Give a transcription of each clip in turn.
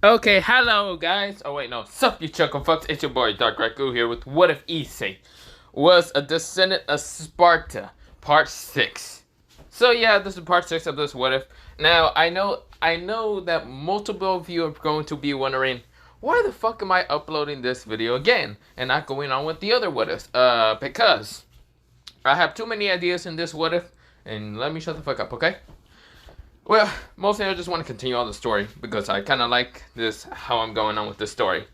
Okay, hello guys. Oh wait, no. Sup you chuckle fucks. It's your boy Dark Raku here with What If Issei was a descendant of Sparta, part 6. So yeah, this is part 6 of this What If. Now, I know that multiple of you are going to be wondering, why the fuck am I uploading this video again and not going on with the other What Ifs? Because I have too many ideas in this What If, and let me shut the fuck up, okay? Well, mostly I just want to continue on the story because I kind of like this, how I'm going on with this story.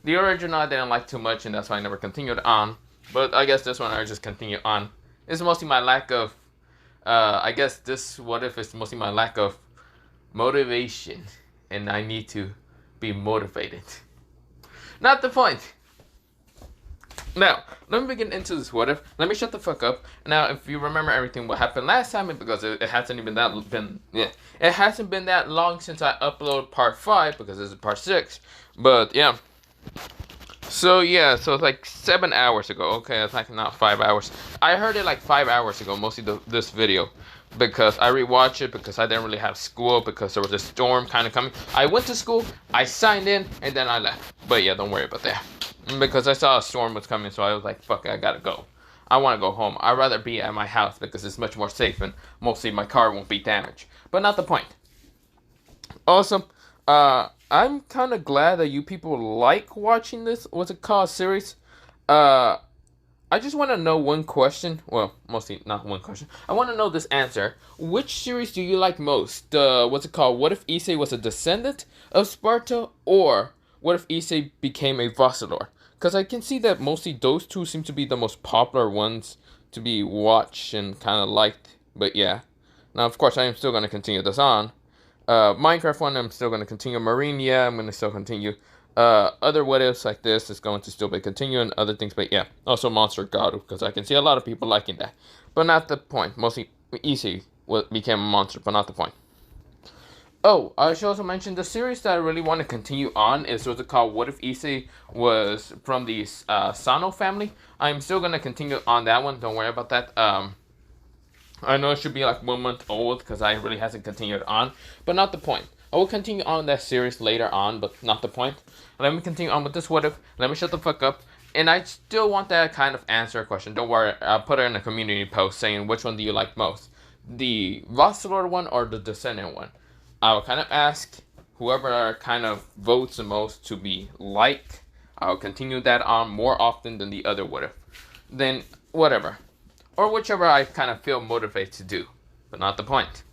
The original I didn't like too much and that's why I never continued on. But I guess this one I just continue on. It's mostly my lack of, I guess this What If is mostly my lack of motivation. And I need to be motivated. Not the point. Now, let me begin into this What If. Let me shut the fuck up. Now, if you remember everything what happened last time, because it hasn't even it hasn't been that long since I uploaded part 5, because this is part 6. But yeah. So yeah, so it's like 7 hours ago. Okay, it's like not 5 hours. I heard it like 5 hours ago, mostly this video. Because I rewatched it because I didn't really have school because there was a storm kind of coming. I went to school, I signed in, and then I left. But yeah, don't worry about that. Because I saw a storm was coming, so I was like, fuck it, I gotta go. I want to go home. I'd rather be at my house because it's much more safe and mostly my car won't be damaged. But not the point. Also, I'm kind of glad that you people like watching this, what's it called, series. I just want to know one question. Well, mostly not one question. I want to know this answer. Which series do you like most? What's it called? What if Issei was a descendant of Sparta? Or what if Issei became a vassal? Because I can see that mostly those two seem to be the most popular ones to be watched and kind of liked. But yeah. Now, of course, I am still going to continue this on. Minecraft one, I'm still going to continue. Marine, yeah, I'm going to still continue. Other What Ifs like this is going to still be continuing. Other things, but yeah. Also Monster God, because I can see a lot of people liking that. But not the point. Mostly Issei became a monster, but not the point. Oh, I should also mention the series that I really want to continue on is what's it called? What if Issei was from the Sano family? I'm still going to continue on that one. Don't worry about that. I know it should be like 1 month old because I really hasn't continued on. But not the point. I will continue on that series later on, but not the point. Let me continue on with this What If. Let me shut the fuck up. And I still want that kind of answer question. Don't worry. I'll put it in a community post saying which one do you like most. The Vassal one or the Descendant one. I will kind of ask whoever kind of votes the most to be liked. I'll continue that on more often than the other What If. Then whatever. Or whichever I kind of feel motivated to do. But not the point.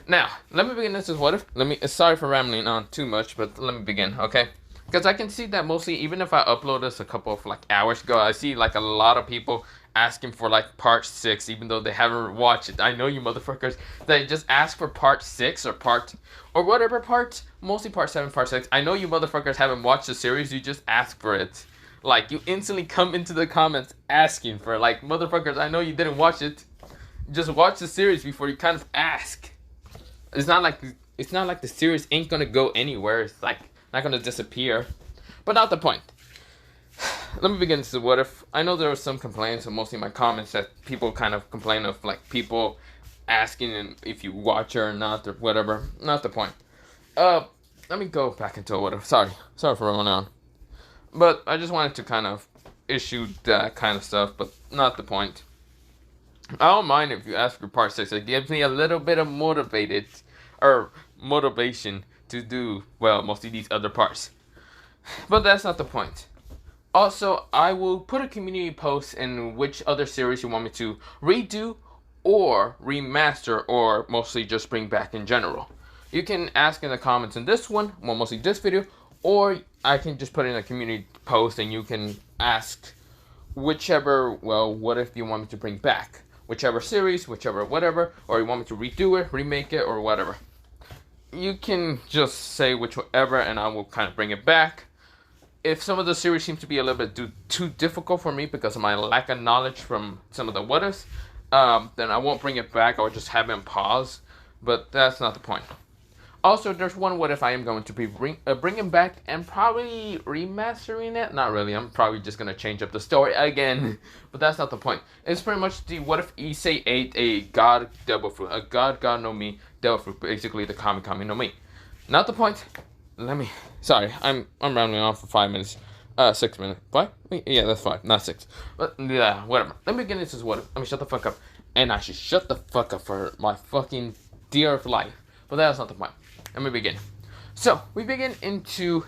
Now, let me begin this as What If. Sorry for rambling on too much, but let me begin, okay? Because I can see that mostly, even if I upload this a couple of like hours ago, I see like a lot of people asking for like part 6, even though they haven't watched it. I know you motherfuckers that just ask for part 6 or whatever part, mostly part 7, part 6. I know you motherfuckers haven't watched the series, you just ask for it. Like, you instantly come into the comments asking for it. Like, motherfuckers, I know you didn't watch it. Just watch the series before you kind of ask. It's not like the series ain't gonna go anywhere. It's like not gonna disappear. But not the point. Let me begin this What If. I know there were some complaints, and mostly in my comments, that people kind of complain of like people asking if you watch it or not or whatever. Not the point. Let me go back into What If. Sorry for running on. But I just wanted to kind of issue that kind of stuff, but not the point. I don't mind if you ask for part 6. It gives me a little bit of motivation to do, well, mostly these other parts. But that's not the point. Also, I will put a community post in which other series you want me to redo or remaster or mostly just bring back in general. You can ask in the comments in this one, well, mostly this video, or I can just put in a community post and you can ask whichever, well, what if you want me to bring back. Whichever series, whichever whatever, or you want me to redo it, remake it, or whatever. You can just say whichever and I will kind of bring it back. If some of the series seems to be a little bit too difficult for me because of my lack of knowledge from some of the What Ifs, then I won't bring it back or just have it in pause. But that's not the point. Also, there's one what if I am going to be bringing back and probably remastering it. Not really. I'm probably just gonna change up the story again, but that's not the point. It's pretty much the what if Issei ate a god devil fruit, a god no mi devil fruit, basically the kami no mi. Not the point. Sorry, I'm rounding off for 5 minutes. 6 minutes. 5? Yeah, that's 5, not 6. But yeah, whatever. Let me get into this what if. Let me shut the fuck up, and I should shut the fuck up for my fucking dear life. But that's not the point. Let me begin. So, we begin into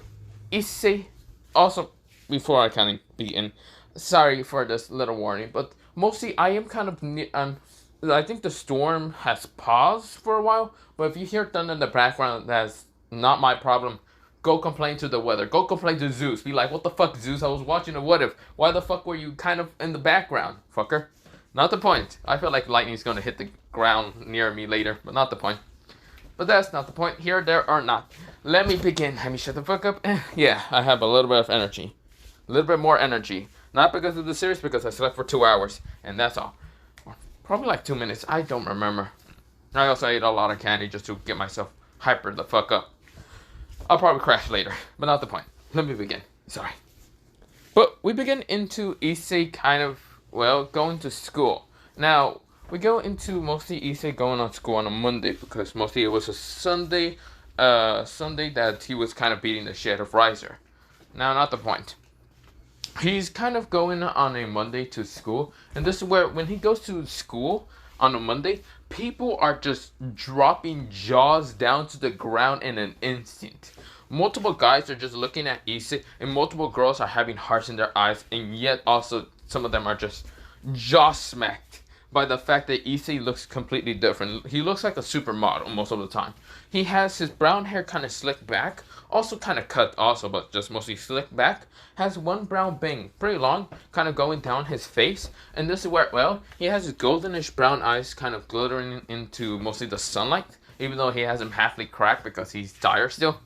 Issei. Also, before I kind of begin, sorry for this little warning, but mostly I am kind of, I think the storm has paused for a while, but if you hear thunder in the background, that's not my problem. Go complain to the weather. Go complain to Zeus. Be like, what the fuck, Zeus? I was watching a what if. Why the fuck were you kind of in the background, fucker? Not the point. I feel like lightning's gonna hit the ground near me later, but not the point. But that's not the point here, there, or not. Let me begin. Let me shut the fuck up. Yeah, I have a little bit of energy. A little bit more energy. Not because of the series, because I slept for 2 hours. And that's all. Probably like 2 minutes. I don't remember. I also ate a lot of candy just to get myself hyper the fuck up. I'll probably crash later. But not the point. Let me begin. Sorry. But we begin into Issei kind of, well, going to school. Now, we go into mostly Issei going on school on a Monday because mostly it was a Sunday that he was kind of beating the shit of Riser. Now, not the point. He's kind of going on a Monday to school, and this is where when he goes to school on a Monday, people are just dropping jaws down to the ground in an instant. Multiple guys are just looking at Issei, and multiple girls are having hearts in their eyes, and yet also some of them are just jaw smacked by the fact that Issei looks completely different. He looks like a supermodel most of the time. He has his brown hair kind of slicked back, also kind of cut also, but just mostly slicked back. Has one brown bang, pretty long, kind of going down his face. And this is where, well, he has his goldenish brown eyes kind of glittering into mostly the sunlight, even though he has them halfly cracked because he's tired still.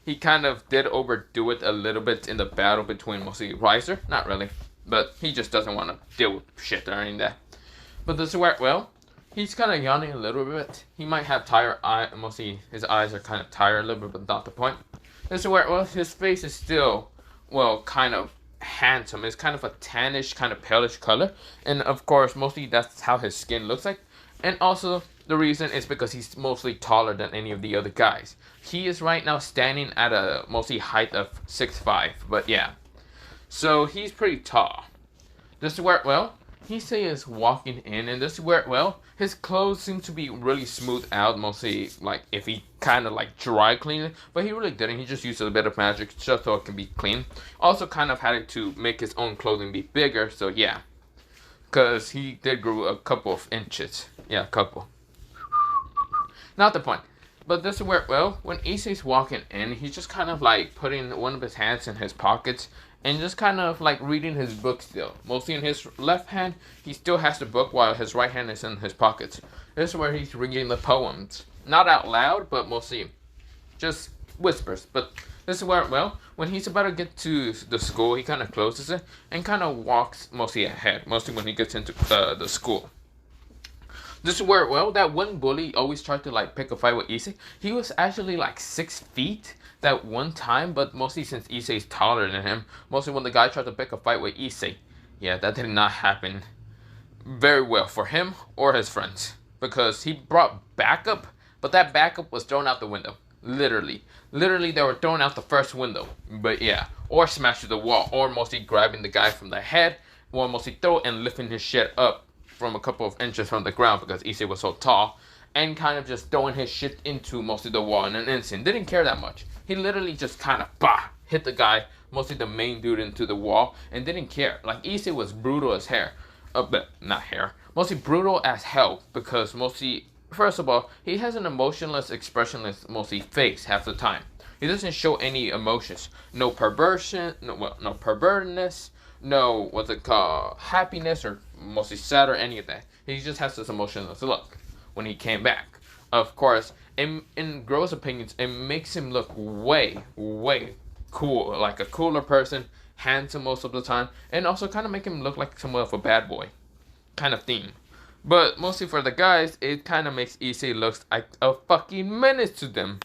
He kind of did overdo it a little bit in the battle between mostly Riser. Not really, but he just doesn't want to deal with shit or anything that. But this is where, well, he's kind of yawning a little bit. He might have tired eyes, mostly his eyes are kind of tired a little bit, but not the point. This is where, well, his face is still, well, kind of handsome. It's kind of a tannish, kind of palish color. And of course, mostly that's how his skin looks like. And also, the reason is because he's mostly taller than any of the other guys. He is right now standing at a mostly height of 6'5", but yeah. So, he's pretty tall. This is where, well, Issei is walking in, and this is where, well, his clothes seem to be really smooth out, mostly, like, if he kind of, like, dry cleaned it, but he really didn't. He just used a bit of magic just so it can be clean. Also, kind of had to make his own clothing be bigger, so yeah. Because he did grow a couple of inches. Yeah, a couple. Not the point. But this is where, well, when Issei's walking in, he's just kind of, like, putting one of his hands in his pockets, and just kind of like reading his book still. Mostly in his left hand, he still has the book while his right hand is in his pockets. This is where he's reading the poems. Not out loud, but mostly just whispers. But this is where, well, when he's about to get to the school, he kind of closes it and kind of walks mostly ahead. Mostly when he gets into the school. This is where, well, that one bully always tried to like pick a fight with Issei. He was actually like 6 feet that one time, but mostly since Issei's taller than him, mostly when the guy tried to pick a fight with Issei, yeah, that did not happen very well for him or his friends, because he brought backup, but that backup was thrown out the window. Literally they were thrown out the first window. But yeah, or smashed to the wall, or mostly grabbing the guy from the head, or mostly throw and lifting his shit up from a couple of inches from the ground because Issei was so tall, and kind of just throwing his shit into mostly the wall in an instant. Didn't care that much. He literally just kind of hit the guy, mostly the main dude, into the wall, and didn't care. Like, Issei was brutal as hair. But not hair. Mostly brutal as hell, because mostly, first of all, he has an emotionless, expressionless, mostly face half the time. He doesn't show any emotions. No perversion, no pervertedness, no, what's it called, happiness, or mostly sad, or any of that. He just has this emotionless look when he came back. Of course, in Gro's opinions, it makes him look way cool, like a cooler person, handsome most of the time, and also kind of make him look like somewhat of a bad boy kind of theme. But mostly for the guys, it kind of makes Issei look like a fucking menace to them.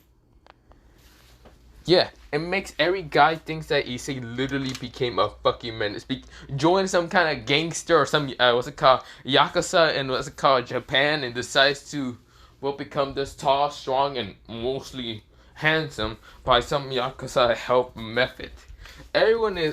Yeah, it makes every guy thinks that Issei literally became a fucking menace. Joined some kind of gangster or some what's it called, yakuza, and what's it called, Japan, and decides to become this tall, strong, and mostly handsome by some yakuza help method.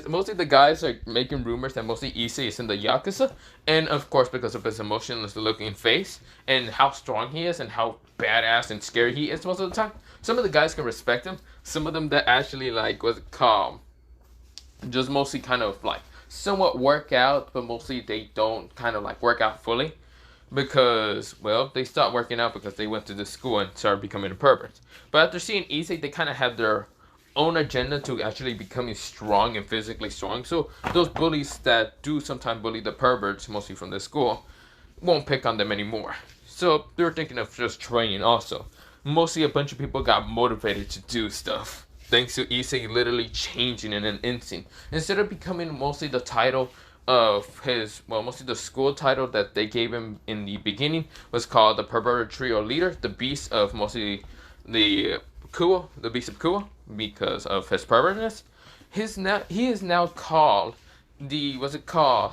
Mostly the guys are making rumors that mostly Issei is in the yakuza, and of course because of his emotionless looking face and how strong he is and how badass and scary he is most of the time. Some of the guys can respect him. Some of them that actually like what's it called, just mostly kind of like somewhat work out, but mostly they don't kind of like work out fully because they stopped working out because they went to this school and started becoming a pervert. But after seeing Issei, they kind of have their own agenda to actually becoming strong and physically strong. So those bullies that do sometimes bully the perverts, mostly from the school, won't pick on them anymore. So they're thinking of just training also. Mostly a bunch of people got motivated to do stuff thanks to Issei literally changing in an instant. Instead of becoming mostly the title of his, mostly the school title that they gave him in the beginning was called the Perverted Trio Leader, the Beast of mostly the Beast of Kuo, because of his pervertness. He is now called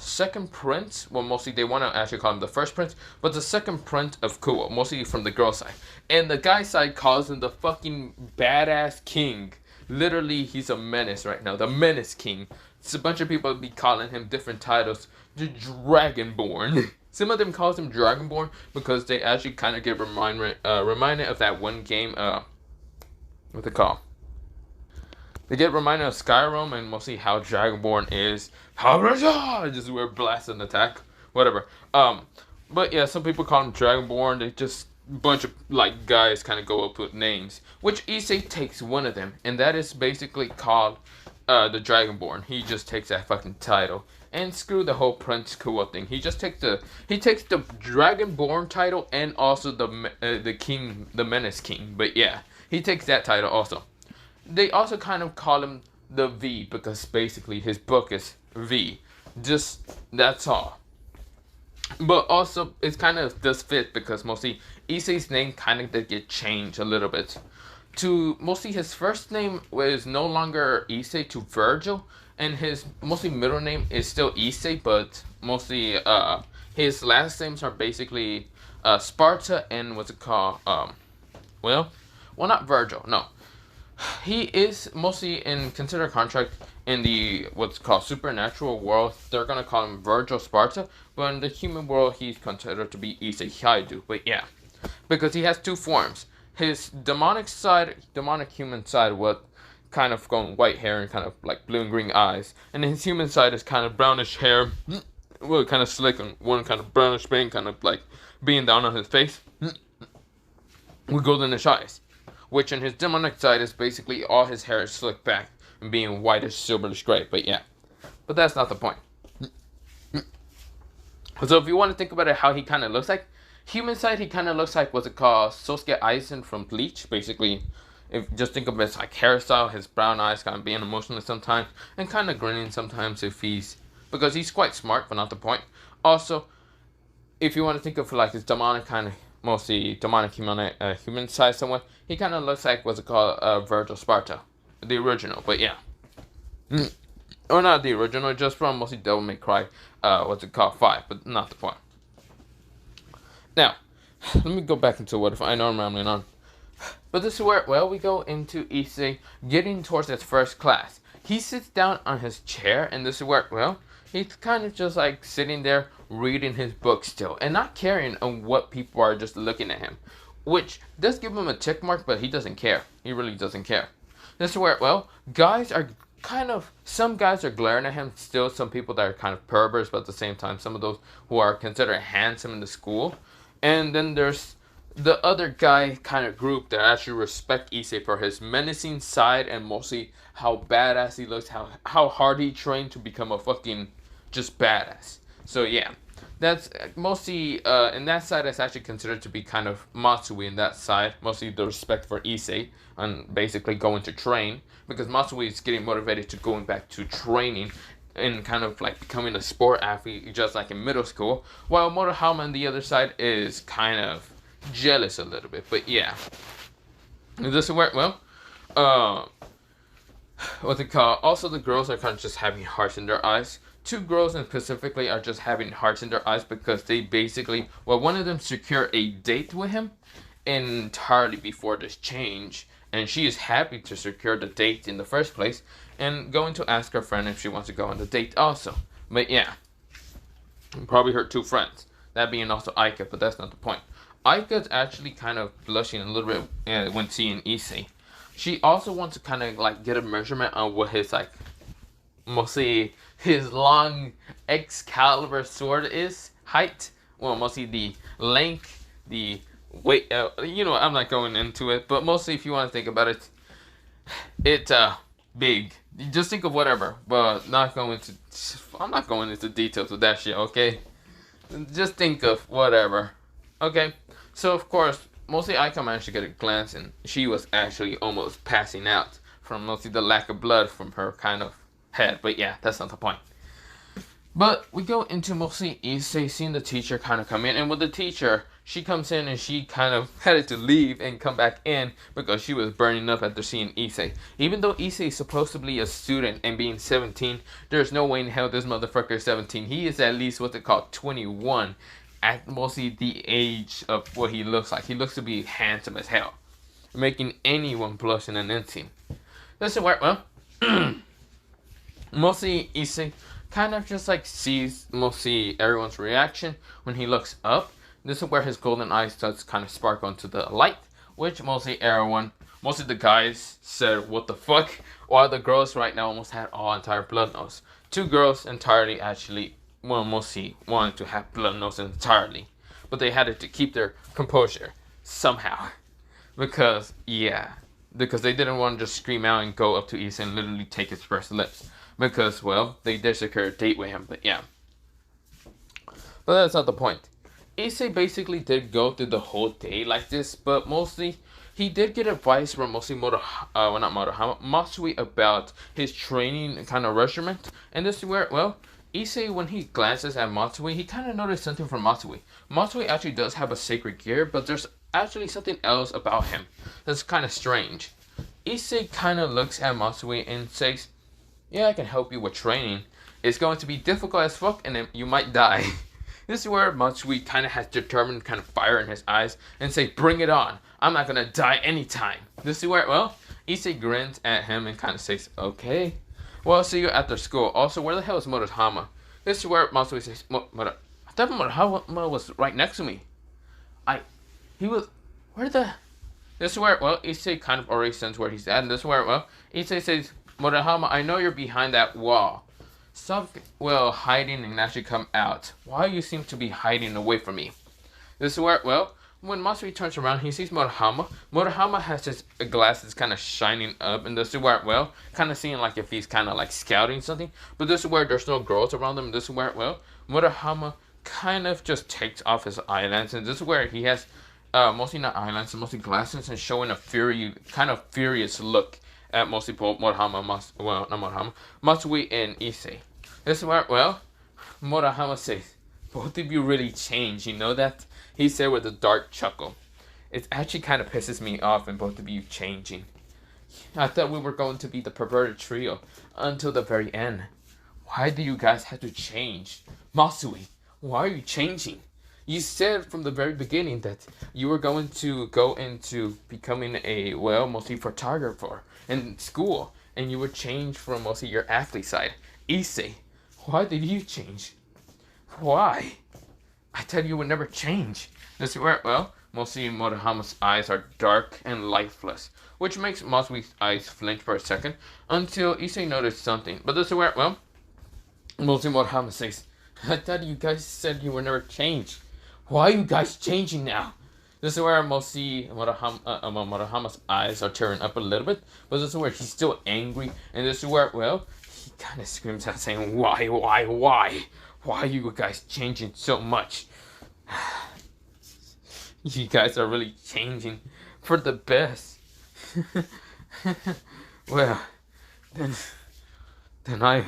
second prince. Well, mostly they want to actually call him the first prince, but the second prince of Kuo, mostly from the girl side. And the guy side calls him the fucking badass king. Literally, he's a menace right now. The Menace King. It's a bunch of people be calling him different titles. The Dragonborn. Some of them calls him Dragonborn because they actually kind of get reminded of that one game. What's it called? They get reminded of Skyrim and mostly how Dragonborn is. Just we're blast and attack, whatever. But yeah, some people call him Dragonborn. They just bunch of like guys kind of go up with names, which Issei takes one of them, and that is basically called the Dragonborn. He just takes that fucking title and screw the whole Prince Kuo thing. He takes the Dragonborn title and also the king, the Menace King. But yeah, he takes that title also. They also kind of call him the V because basically his book is V. Just that's all. But also, it kind of does fit because mostly Issei's name kind of did get changed a little bit. To mostly his first name was no longer Issei to Virgil, and his mostly middle name is still Issei, but mostly his last names are basically Sparda and what's it called? Not Virgil, no. He is mostly in considered contract in the what's called supernatural world. They're gonna call him Virgil Sparda, but in the human world, he's considered to be Issei Haidu. But yeah, because he has two forms. His demonic human side, what kind of going white hair and kind of like blue and green eyes, and his human side is kind of brownish hair, kind of slick and one kind of brownish bang, kind of like being down on his face, with goldenish eyes. Which in his demonic side is basically all his hair is slicked back and being whitish, silverish gray. But yeah, but that's not the point. So if you want to think about it, how he kind of looks like, human side, he kind of looks like what's it called, Sosuke Aizen from Bleach. Basically, if just think of his like hairstyle, his brown eyes kind of being emotionless sometimes and kind of grinning sometimes because he's quite smart, but not the point. Also, if you want to think of like his demonic kind of mostly demonic human side somewhat, he kind of looks like what's it called, Virgil Sparda, the original. But yeah, or not the original, just from mostly Devil May Cry, 5, but not the point. Now, let me go back into what if I know I'm rambling on. But this is where we go into Issei getting towards his first class. He sits down on his chair, and this is where he's kind of just like sitting there reading his book still and not caring on what people are just looking at him, which does give him a tick mark, but he doesn't care. He really doesn't care. This is where some guys are glaring at him still, some people that are kind of perverts, but at the same time some of those who are considered handsome in the school, and then there's the other guy kind of group that actually respect Issei for his menacing side and mostly how badass he looks, how hard he trained to become a fucking just badass. So yeah, that's mostly in that side it's actually considered to be kind of Matsui in that side, mostly the respect for Issei and basically going to train, because Matsui is getting motivated to going back to training and kind of like becoming a sport athlete just like in middle school, while Motohama on the other side is kind of jealous a little bit. But yeah, this is where what they call. Also, the girls are kind of just having hearts in their eyes. Two girls and specifically are just having hearts in their eyes because they basically, well, one of them secured a date with him entirely before this change, and she is happy to secure the date in the first place, and going to ask her friend if she wants to go on the date also. But yeah, probably her two friends, that being also Aika, but that's not the point. Aika's actually kind of blushing a little bit when seeing Issei. She also wants to kind of like get a measurement on what his like mostly his long Excalibur sword is height. Well, mostly the length, the weight. I'm not going into it, but mostly if you want to think about it, it's big. Just think of whatever, but not going to. I'm not going into details with that shit. Okay, just think of whatever. Okay, so of course, mostly Aika managed to get a glance, and she was actually almost passing out from mostly the lack of blood from her kind of head. But yeah, that's not the point. But we go into mostly Issei seeing the teacher kind of come in, and with the teacher, she comes in and she kind of had to leave and come back in because she was burning up after seeing Issei. Even though Issei is supposed to be a student and being 17, there's no way in hell this motherfucker is 17. He is at least what they call 21, at mostly the age of what he looks like. He looks to be handsome as hell, making anyone blush in an instant. This is where, well, mostly Issei kind of just like sees mostly everyone's reaction when he looks up. This is where his golden eyes does kind of sparkle into the light, which mostly everyone, mostly the guys said, what the fuck? While the girls right now almost had all entire blood nose. Two girls entirely actually, well, mostly wanted to have blood nose entirely. But they had to keep their composure somehow. Because they didn't want to just scream out and go up to Issei and literally take his first lips. Because, well, they did secure a date with him, but yeah. But that's not the point. Issei basically did go through the whole day like this, but mostly he did get advice from mostly Motohama, Matsui about his training kind of regimen. And this is where, well, Issei, when he glances at Matsui, he kind of noticed something from Matsui. Matsui actually does have a sacred gear, but there's actually something else about him that's kind of strange. Issei kind of looks at Matsui and says, yeah, I can help you with training. It's going to be difficult as fuck, and then you might die. This is where Matsui kind of has determined kind of fire in his eyes and say, bring it on. I'm not going to die anytime. This is where, well, Issei grins at him and kind of says, okay. Well, I'll see you after school. Also, where the hell is Motohama? This is where Matsui says, I thought Motohama was right next to me. This is where, well, Issei kind of already senses where he's at. And this is where, well, Issei says, Motohama, I know you're behind that wall. Stop, well, hiding and actually come out. Why you seem to be hiding away from me? This is where, well, when Matsui turns around, he sees Motohama. Motohama has his glasses kind of shining up, and this is where, well, kind of seeing like if he's kind of like scouting something. But this is where there's no girls around him. This is where, well, Motohama kind of just takes off his eyelens, and this is where he has mostly not eyelens, mostly glasses, and showing a furious look at mostly Motohama, Matsui and Issei. This is where, well, Motohama says, both of you really changed, you know that? He said with a dark chuckle. It actually kind of pisses me off in both of you changing. I thought we were going to be the perverted trio until the very end. Why do you guys have to change? Matsui, why are you changing? You said from the very beginning that you were going to go into becoming a, well, mostly photographer in school, and you would change from mostly your athlete side. Issei, why did you change? Why? I thought you would never change. This is where, well, mostly Motohama's eyes are dark and lifeless, which makes Matsui's eyes flinch for a second until Issei noticed something. But this is where, well, mostly Motohama says, I thought you guys said you would never change. Why are you guys changing now? This is where mostly Motohama's eyes are tearing up a little bit, but this is where he's still angry, and this is where, well, he kind of screams out saying, why? Why are you guys changing so much? You guys are really changing for the best. Well, then I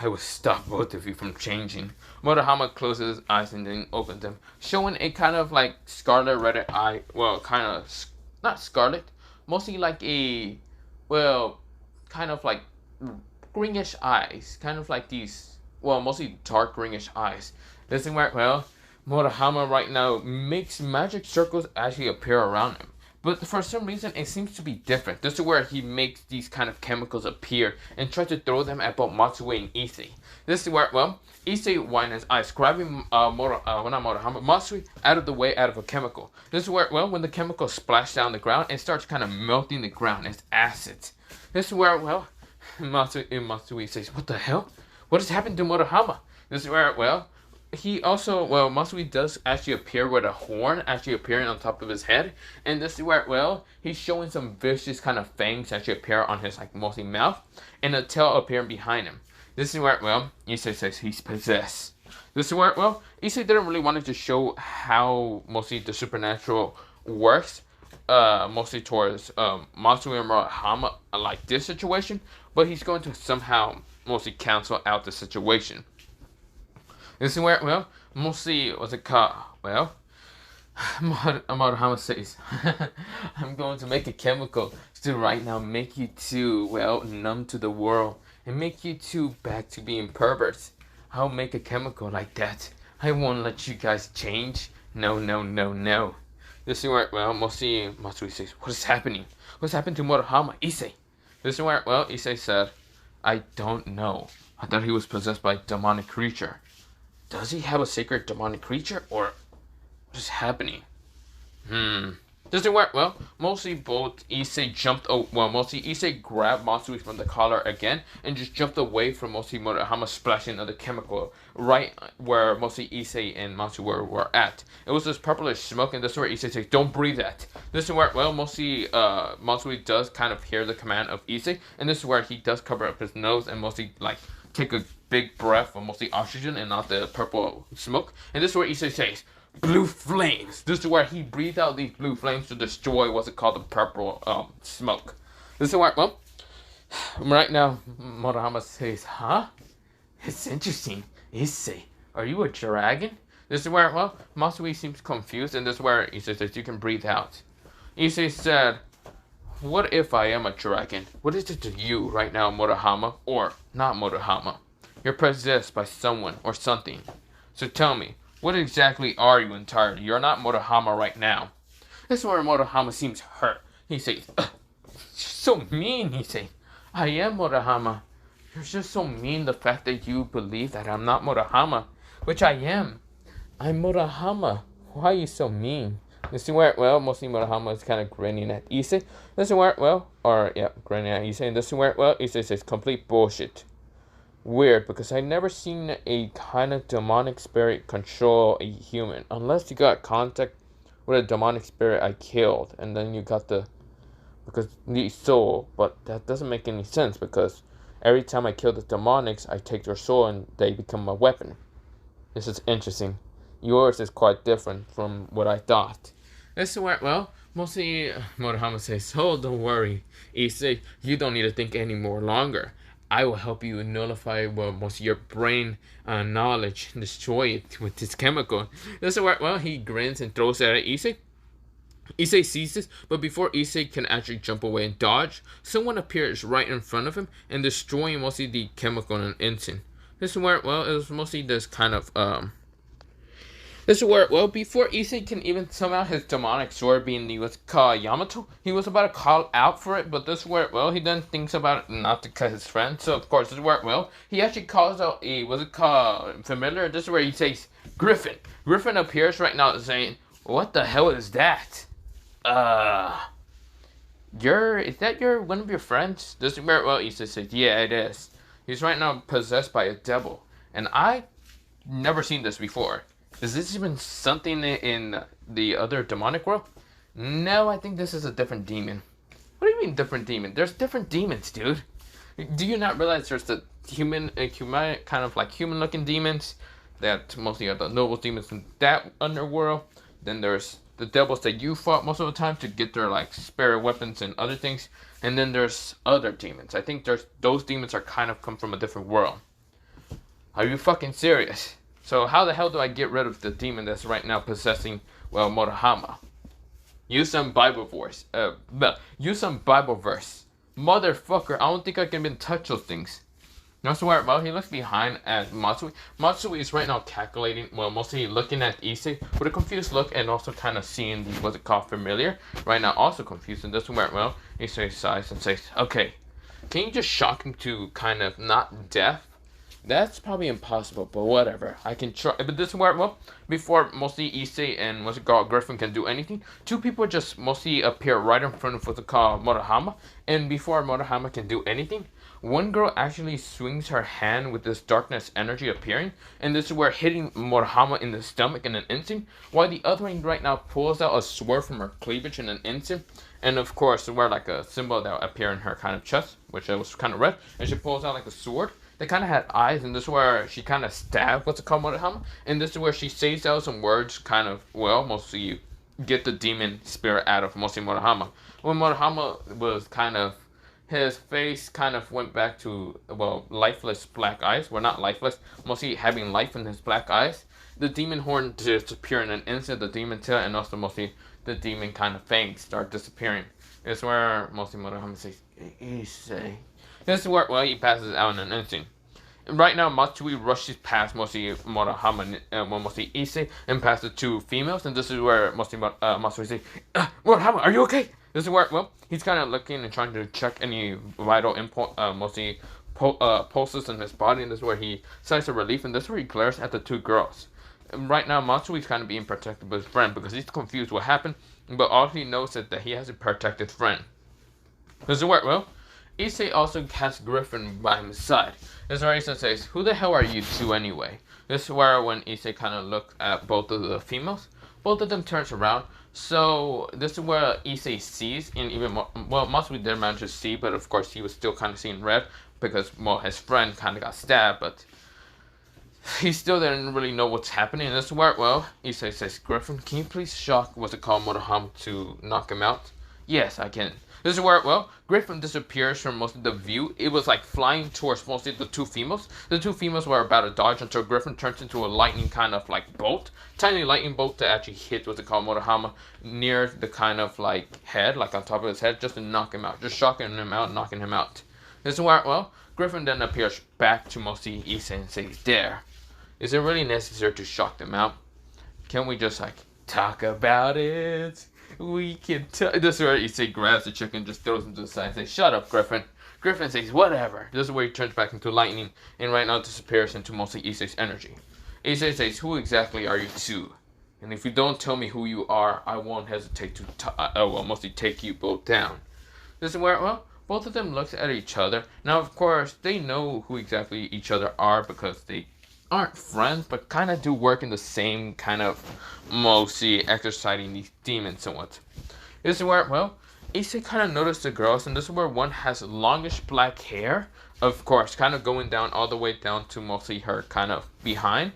will stop both of you from changing. Motohama closes his eyes and then opens them, showing a kind of like scarlet red eye. Well, kind of not scarlet, mostly like a, well, kind of like greenish eyes, kind of like these, well, mostly dark greenish eyes. This is where, well, Motohama right now makes magic circles actually appear around him. But for some reason, it seems to be different. This is where he makes these kind of chemicals appear and tries to throw them at both Matsue and Issei. This is where, well, Issei winds his eyes, grabbing not Motohama, Matsue out of the way out of a chemical. This is where, well, when the chemical splashes down the ground, it starts kind of melting the ground as acid. This is where, well, Matsue says, "What the hell? What has happened to Motohama?" This is where, well, he also, well, Matsue does actually appear with a horn actually appearing on top of his head. And this is where, well, he's showing some vicious kind of fangs actually appear on his, like, mostly mouth. And a tail appearing behind him. This is where, well, Issei says he's possessed. This is where, well, Issei didn't really want to show how mostly the supernatural works. Mostly towards Matsue and Motohama, like this situation. But he's going to somehow mostly cancel out the situation. This is where, well, mostly, what's it called? Well, Motohama says, "I'm going to make a chemical to right now make you two, well, numb to the world and make you two back to being perverts. I'll make a chemical like that. I won't let you guys change. No, no, no, no." This is where, well, mostly Matsue says, "What is happening? What's happened to Motohama? Issei?" This is where, well, Issei said, "I don't know. I thought he was possessed by a demonic creature. Does he have a sacred demonic creature, or what is happening?" Doesn't work. Well, mostly both Issei jumped. Mostly Issei grabbed Matsue from the collar again and just jumped away from mostly Motohama splashing another chemical right where mostly Issei and Matsue were at. It was this purplish smoke, and this is where Issei says, "Don't breathe that." This is where, well, mostly Matsue does kind of hear the command of Issei, and this is where he does cover up his nose and mostly like take a big breath of mostly oxygen and not the purple smoke. And this is where Issei says, "Blue flames." This is where he breathed out these blue flames to destroy what's it called, the purple smoke. This is where, well, right now Motohama says, "Huh? It's interesting. Issei, are you a dragon?" This is where, well, Matsue seems confused, and this is where Issei says, "You can breathe out." Issei said, "What if I am a dragon? What is it to you right now, Motohama, or not Motohama? You're possessed by someone or something. So tell me, what exactly are you entirely? You're not Motohama right now." This is where Motohama seems hurt. He says, "You're so mean," he says. "I am Motohama. You're just so mean, the fact that you believe that I'm not Motohama, which I am. I'm Motohama. Why are you so mean?" This is where, well, mostly Motohama is kind of grinning at Issei. This is where, well, grinning at Issei. And this is where, well, Issei says, "Complete bullshit. Weird, because I never seen a kind of demonic spirit control a human. Unless you got contact with a demonic spirit I killed, and then you got the soul. But that doesn't make any sense, because every time I kill the demonics, I take their soul and they become a weapon. This is interesting. Yours is quite different from what I thought." This is where, well, mostly Motohama says, "Oh, don't worry, Issei, you don't need to think any more longer. I will help you nullify, well, most of your brain knowledge and destroy it with this chemical." This is where, well, he grins and throws it at Issei. Issei sees this, but before Issei can actually jump away and dodge, someone appears right in front of him and destroying mostly the chemical in an instant. This is where, well, it was mostly this kind of, this is where, well, before Issei can even summon his demonic sword, being the what's called Yamato, he was about to call out for it, but this is where, well, he then thinks about it not to cut his friend. So, of course, this is where, well, he actually calls out a, what's it called, familiar. This is where he says, "Griffin." Griffin appears right now saying, "What the hell is that? Is that one of your friends?" This is where, well, Issei says, "Yeah, it is. He's right now possessed by a devil. And I never seen this before. Is this even something in the other demonic world?" "No, I think this is a different demon." "What do you mean different demon? There's different demons, dude. Do you not realize there's the human kind of like human-looking demons that mostly are the noble demons in that underworld? Then there's the devils that you fought most of the time to get their like spirit weapons and other things. And then there's other demons. I think those demons are kind of come from a different world." "Are you fucking serious? So how the hell do I get rid of the demon that's right now possessing, well, Motohama?" Use some Bible verse. Motherfucker, I don't think I can even touch those things. That's where, well, he looks behind at Matsui. Matsui is right now calculating, well, mostly looking at Issei with a confused look and also kind of seeing the, what's it called, familiar. Right now, also confused. And this is where, well, Issei sighs and says, okay, can you just shock him to kind of not death? That's probably impossible, but whatever. I can try. But this is where, well, before mostly Issei and what's it called, Griffin can do anything, two people just mostly appear right in front of what's it called, Motohama. And before Motohama can do anything, one girl actually swings her hand with this darkness energy appearing, and this is where hitting Motohama in the stomach in an instant, while the other one right now pulls out a sword from her cleavage in an instant, and of course, where like a symbol that will appear in her kind of chest, which was kind of red, and she pulls out like a sword. They kind of had eyes, and this is where she kind of stabbed what's it called, Motohama, and this is where she says out some words, kind of, well, mostly you get the demon spirit out of mostly Motohama. When Motohama was kind of, his face kind of went back to, well, lifeless black eyes. Well, not lifeless, mostly having life in his black eyes. The demon horn disappeared in an instant, the demon tail, and also mostly the demon kind of fangs start disappearing. It's where mostly Motohama says, Issei. This is where, well, he passes out in an instant. And right now, Matsui rushes past mostly Motohama, mostly Issei, and past the two females, and this is where mostly Matsui says, Motohama, are you okay? This is where, well, he's kind of looking and trying to check any vital mostly pulses in his body, and this is where he sighs a relief, and this is where he glares at the two girls. And right now, Matsui's kind of being protected by his friend because he's confused what happened, but all he knows is that he has a protected friend. This is where, well, Issei also has Griffin by his side. This is where Issei says, who the hell are you two anyway? This is where when Issei kind of looks at both of the females, both of them turns around. So this is where Issei sees, and even more, well, Matsui did manage to see, but of course he was still kind of seeing red because, well, his friend kind of got stabbed, but he still didn't really know what's happening. And this is where, well, Issei says, Griffin, can you please shock what's it called, Motohama, to knock him out? Yes, I can. This is where, well, Griffin disappears from most of the view. It was like flying towards mostly the two females. The two females were about to dodge until Griffin turns into a lightning kind of like bolt. Tiny lightning bolt to actually hit what's it called, Motohama, near the kind of like head, like on top of his head, just to knock him out. Just shocking him out, knocking him out. This is where, well, Griffin then appears back to mostly Issei and says, there. Is it really necessary to shock them out? Can't we just like talk about it? We can this is where Issei grabs the chicken, just throws him to the side and says, shut up, Griffin. Griffin says, whatever. This is where he turns back into lightning and right now disappears into mostly Issei's energy. Issei says, who exactly are you two? And if you don't tell me who you are, I won't hesitate to well, mostly take you both down. This is where, well, both of them look at each other. Now, of course, they know who exactly each other are because they aren't friends, but kind of do work in the same kind of mostly exercising these demons somewhat. This is where, well, Issei kind of noticed the girls, and this is where one has longish black hair, of course, kind of going down all the way down to mostly her kind of behind,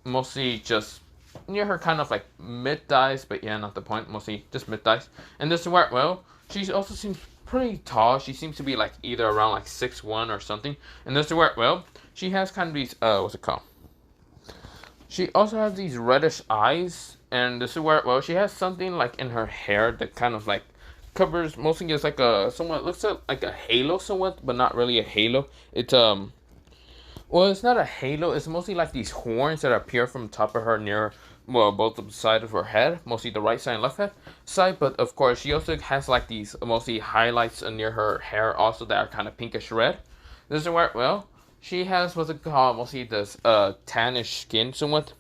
mostly just near her kind of like mid-thighs, but yeah, not the point, mostly just mid-thighs. And this is where, well, she also seems pretty tall. She seems to be like either around like 6'1" or something. And this is where, well, she has kind of these, what's it called? She also has these reddish eyes, and this is where, well, she has something like in her hair that kind of like covers, mostly it's like a, somewhat, looks like a halo somewhat, but not really a halo. It's, well, it's not a halo, it's mostly like these horns that appear from the top of her near, well, both of the side of her head, mostly the right side and left head side, but of course, she also has like these mostly highlights near her hair also that are kind of pinkish red. This is where, well, she has what's it called, mostly this tannish skin somewhat.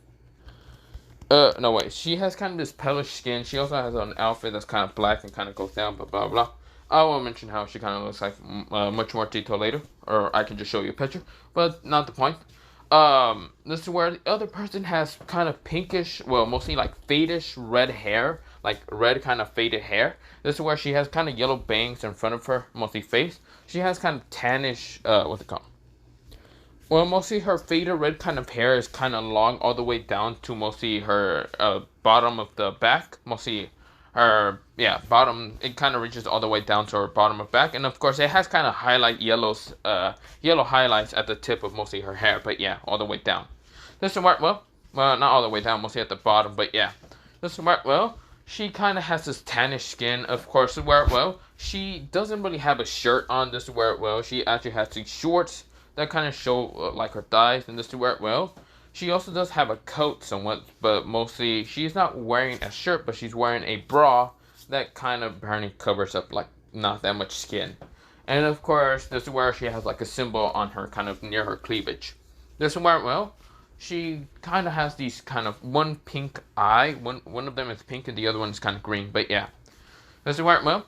No wait, she has kind of this palish skin. She also has an outfit that's kind of black and kind of goes down, but blah blah. I will mention how she kind of looks like much more detail later, or I can just show you a picture, but not the point. This is where the other person has kind of pinkish, well, mostly like fadish red hair, like red kind of faded hair. This is where she has kind of yellow bangs in front of her, mostly face. She has kind of tannish, what's it called? Well, mostly her faded red kind of hair is kind of long all the way down to mostly her bottom of the back. Mostly her, yeah, bottom, it kind of reaches all the way down to her bottom of back. And of course, it has kind of yellow highlights at the tip of mostly her hair. But yeah, all the way down. This is where, well, not all the way down, mostly at the bottom, but yeah. This is where, well, She kind of has this tannish skin, of course, to wear it well. She doesn't really have a shirt on this to wear it well. She actually has these shorts that kind of show like her thighs and this to wear it well. She also does have a coat somewhat, but mostly she's not wearing a shirt, but she's wearing a bra that kind of apparently covers up like not that much skin. And of course, this is where she has like a symbol on her kind of near her cleavage. This is where, well, she kind of has these kind of one pink eye. One of them is pink and the other one is kind of green. But yeah, this is where, well,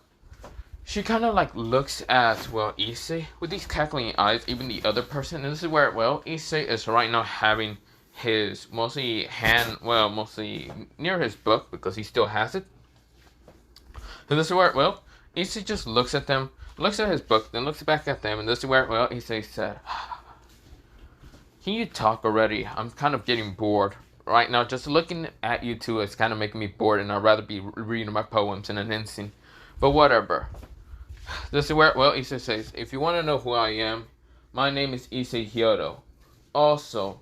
she kind of like looks at, well, Issei with these cackling eyes, even the other person. And this is where, well, Issei is right now having his mostly near his book because he still has it. And this is where, well, Issei just looks at them, looks at his book, then looks back at them, and this is where, well, Issei said, "Can you talk already? I'm kind of getting bored. Right now, just looking at you two is kind of making me bored, and I'd rather be reading my poems in an instant. But whatever." This is where, well, Issei says, "If you want to know who I am, my name is Issei Hyodo. Also,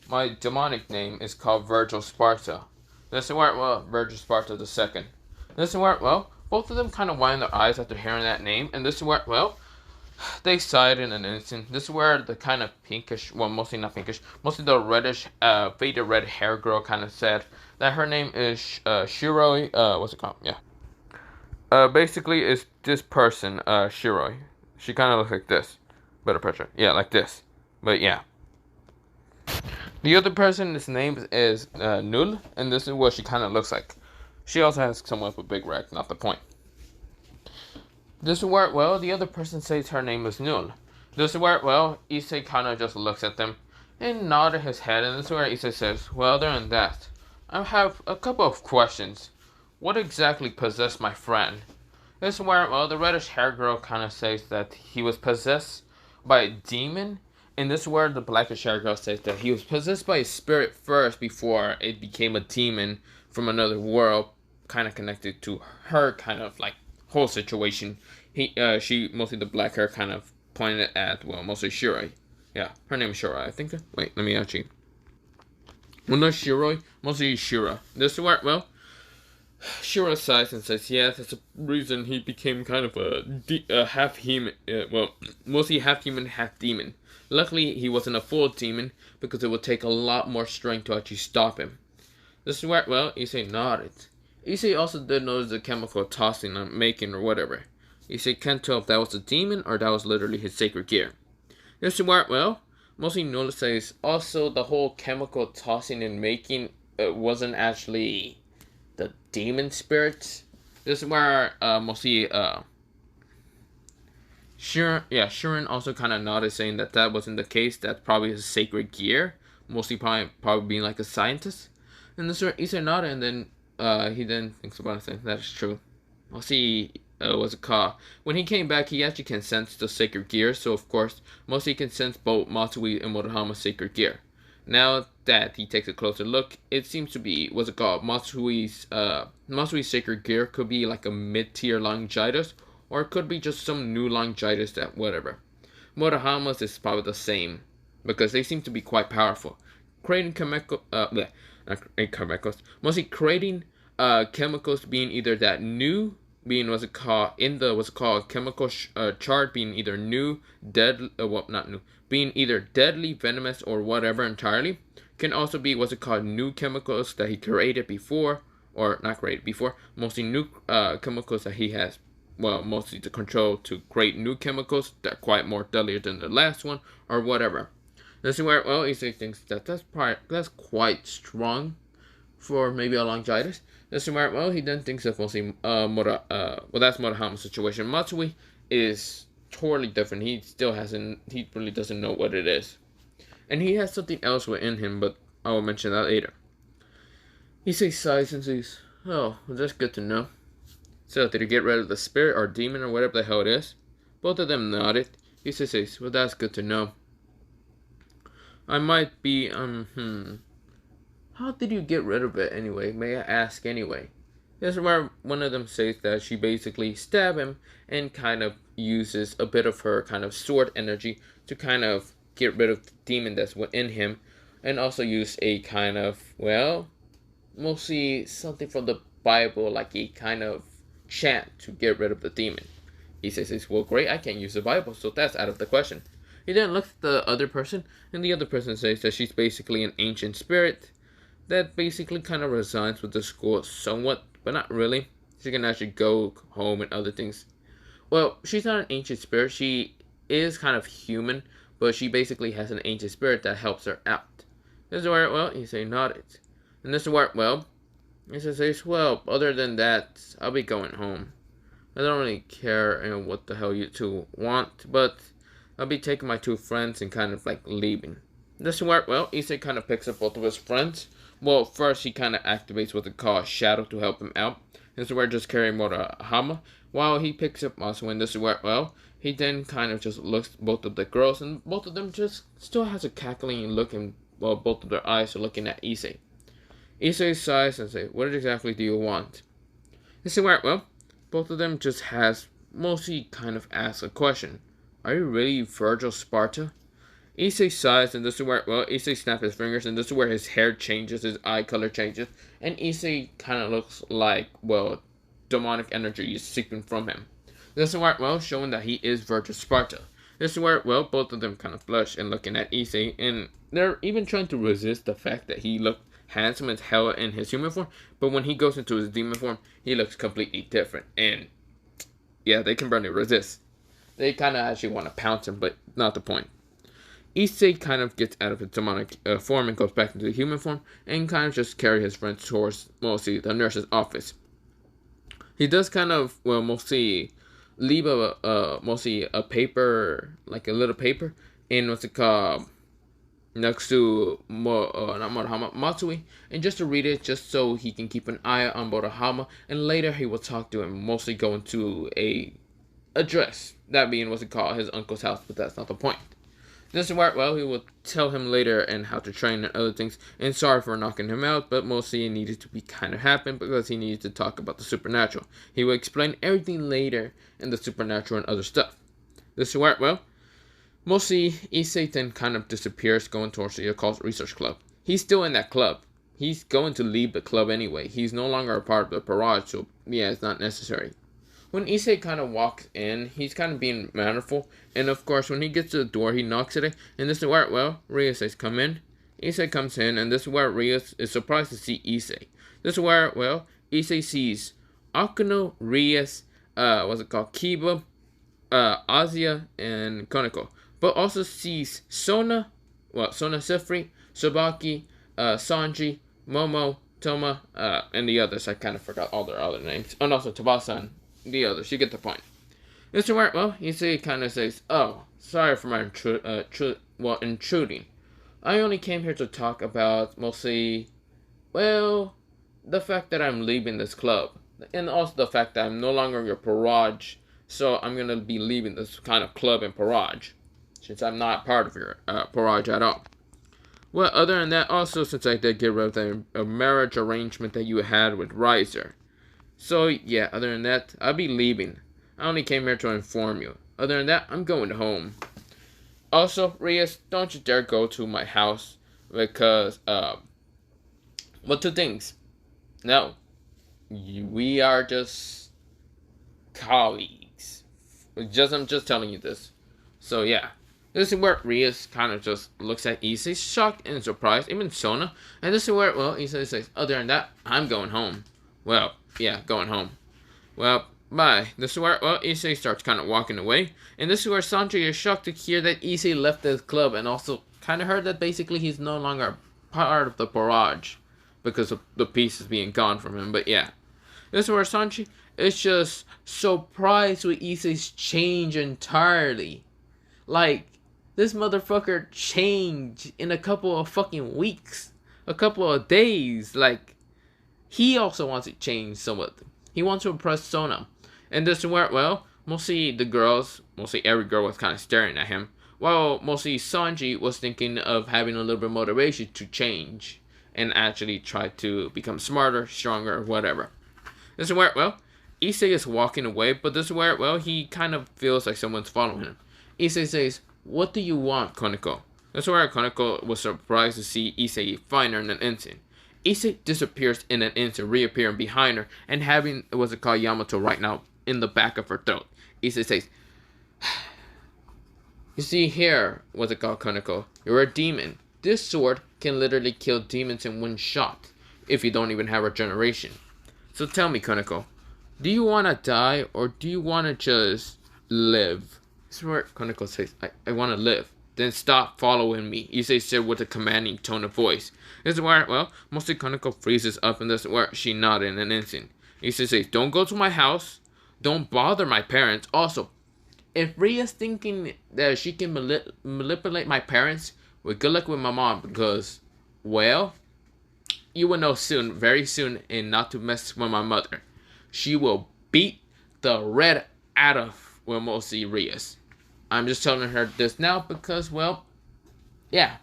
my demonic name is called Virgil Sparta." This is where, well, Virgil Sparta II. This is where, well, both of them kind of wind their eyes after hearing that name, and this is where, well, they sighed in an instant. This is where the kind of pinkish, well, mostly not pinkish, mostly the reddish, faded red hair girl kind of said that her name is Shiroi, what's it called? Yeah. Basically, it's this person, Shiroi. She kind of looks like this. Better picture. Yeah, like this. But yeah. The other person, his name is Null, and this is what she kind of looks like. She also has somewhat of a big rack, not the point. This is where, well, the other person says her name is Null. This is where, well, Issei kind of just looks at them and nodded his head, and this is where Issei says, "Well, other than that, I have a couple of questions. What exactly possessed my friend?" This is where, well, the reddish hair girl kind of says that he was possessed by a demon, and this is where the blackish hair girl says that he was possessed by a spirit first before it became a demon from another world, kind of connected to her kind of like whole situation. She, mostly the black hair, kind of pointed at, well, mostly Shiroi. Yeah, her name is Shiroi, I think. Wait, let me actually. Well, not Shiroi, mostly Shira. This is where, well, Shira sighs and says, "Yeah, that's the reason he became kind of a half human, well, mostly half human, half demon. Luckily, he wasn't a full demon because it would take a lot more strength to actually stop him." This is where, well, Issei nodded. Issei also did notice the chemical tossing and making or whatever. Issei can't tell if that was a demon or that was literally his sacred gear. This is where, well, mostly Nola says also the whole chemical tossing and making wasn't actually the demon spirits. This is where mostly Shirin also kind of nodded, saying that that wasn't the case. That's probably his sacred gear, mostly probably being like a scientist. And this is where Issei nodded, and then he then thinks about it, saying that is true. I'll see. What's it called? When he came back, he actually can sense the sacred gear, so of course, mostly he can sense both Matsui and Motohama's sacred gear. Now that he takes a closer look, it seems to be, what's it called? Matsui's sacred gear could be like a mid-tier Longitis, or it could be just some new Longitis that whatever. Motohama's is probably the same, because they seem to be quite powerful. Creating mostly creating chemicals being either that new, being chemical chart being either new, dead, not new, being either deadly, venomous, or whatever entirely. Can also be new chemicals that he created before, or not created before, mostly new chemicals that he has, well, mostly the control to create new chemicals that are quite more deadlier than the last one, or whatever. This is where, well, Issei thinks that that's quite strong for maybe a Longitis. This is where, well, he then thinks of mostly that's Motohama's situation. Matsui is totally different. He really doesn't know what it is. And he has something else within him, but I will mention that later. He sighs and says, "Oh, well, that's good to know. So, did he get rid of the spirit or demon or whatever the hell it is?" Both of them nodded. He says, "Well, that's good to know. I might be, How did you get rid of it anyway? May I ask anyway?" This is where one of them says that she basically stabbed him and kind of uses a bit of her kind of sword energy to kind of get rid of the demon that's within him, and also use a kind of, well, mostly something from the Bible like a kind of chant to get rid of the demon. Issei says, well, great, I can't use the Bible, so that's out of the question. He then looks at the other person, and the other person says that she's basically an ancient spirit that basically kind of resides with the school somewhat, but not really. She can actually go home and other things. Well, she's not an ancient spirit. She is kind of human, but she basically has an ancient spirit that helps her out. This is where, well, Issei nodded. And this is where, well, Issei says, well, other than that, I'll be going home. I don't really care what the hell you two want, but I'll be taking my two friends and kind of like leaving. This is where, well, Issei kind of picks up both of his friends. Well, first he kind of activates what they call a shadow to help him out. This is where just carrying Motohama. While he picks up Masu, and this is where, well, he then kind of just looks at both of the girls, and both of them just still has a cackling look, and well, both of their eyes are looking at Issei. Issei sighs and says, what exactly do you want? This is where, well, both of them just has mostly kind of asked a question. Are you really Virgil Sparda? Issei sighs, and this is where, well, Issei snaps his fingers, and this is where his hair changes, his eye color changes, and Issei kind of looks like, well, demonic energy is seeping from him. This is where, well, showing that he is Virgil Sparda. This is where, well, both of them kind of blush and looking at Issei, and they're even trying to resist the fact that he looked handsome as hell in his human form, but when he goes into his demon form, he looks completely different, and yeah, they can barely resist. They kind of actually want to pounce him, but not the point. Issei kind of gets out of his demonic form and goes back into the human form, and kind of just carry his friends towards, mostly, the nurse's office. He does kind of, well, mostly leave mostly a paper, like a little paper, in what's it called, next to not Motohama, Matsui, and just to read it, just so he can keep an eye on Motohama, and later he will talk to him, mostly going to a address, that being what's it called, his uncle's house, but that's not the point. This is where, well, he will tell him later and how to train and other things, and sorry for knocking him out, but mostly it needed to be kind of happen because he needed to talk about the supernatural. He will explain everything later in the supernatural and other stuff. This is where, well, mostly Issei then kind of disappears going towards the occult research club. He's still in that club. He's going to leave the club anyway. He's no longer a part of the barrage, so yeah, it's not necessary. When Issei kind of walks in, he's kind of being mannerful, and of course, when he gets to the door, he knocks at it, and this is where, well, Ria says, come in. Issei comes in, and this is where Ria is surprised to see Issei. This is where, well, Issei sees Akuno, Rias, what's it called, Kiba, Azia, and Koneko, but also sees Sona Sifri, Sabaki, Sanji, Momo, Toma, and the others. I kind of forgot all their other names, and also Tabasa and the others. You get the point. Mr. Ware, well, Issei kind of says, oh, sorry for my intruding. I only came here to talk about mostly, well, the fact that I'm leaving this club, and also the fact that I'm no longer your Parage, so I'm going to be leaving this kind of club in Parage, since I'm not part of your Parage at all. Well, other than that, also, since I did get rid of the marriage arrangement that you had with Riser. So, yeah, other than that, I'll be leaving. I only came here to inform you. Other than that, I'm going home. Also, Rias, don't you dare go to my house, because, well, two things. No, we are just colleagues. I'm just telling you this. So, yeah. This is where Rias kind of just looks at Issei, shocked and surprised, even Sona. And this is where, well, Issei says, other than that, I'm going home. Well, yeah, going home. Well, bye. This is where, well, Issei starts kind of walking away. And this is where Sanji is shocked to hear that Issei left the club and also kind of heard that basically he's no longer part of the barrage because of the pieces being gone from him. But yeah, this is where Sanji is just surprised with Issei's change entirely. Like, this motherfucker changed in a couple of fucking weeks. A couple of days. Like, he also wants to change somewhat. He wants to impress Sona. And this is where, well, mostly the girls, mostly every girl was kind of staring at him. While mostly Sanji was thinking of having a little bit of motivation to change. And actually try to become smarter, stronger, whatever. This is where, well, Issei is walking away. But this is where, well, he kind of feels like someone's following him. Issei says, what do you want, Koneko? This is where Koneko was surprised to see Issei find her in an instant. Issei disappears in an instant, reappearing behind her and having Yamato right now in the back of her throat. Issei says, "You see here, Koneko, you're a demon. This sword can literally kill demons in one shot, if you don't even have regeneration. So tell me, Koneko, do you want to die or do you want to just live?" This is where Koneko says, I want to live. "Then stop following me," Issei said with a commanding tone of voice. This is where, mostly Koneko freezes up, and this is where she nodded in an instant. Issei says, "Don't go to my house. Don't bother my parents. Also, if Ria's thinking that she can manipulate my parents, well, good luck with my mom, because, well, you will know soon, very soon, and not to mess with my mother. She will beat the red out of, well, mostly Ria's. I'm just telling her this now because, well, yeah.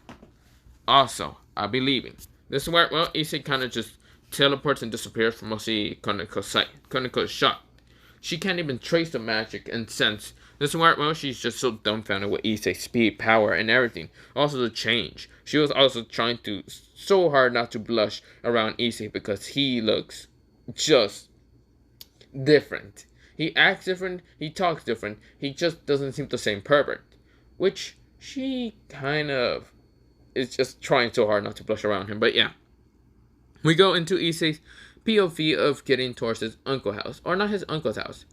Also, I'll be leaving." This is where, Issei kind of just teleports and disappears from mostly Koneko's sight. Koneko is shocked. She can't even trace the magic and sense. This is where, she's just so dumbfounded with Issei's speed, power, and everything. Also the change. She was also trying so hard not to blush around Issei because he looks just different. He acts different, he talks different, he just doesn't seem the same pervert. Which she kind of is just trying so hard not to blush around him, but yeah. We go into Issei's POV of getting towards his uncle's house, or not his uncle's house.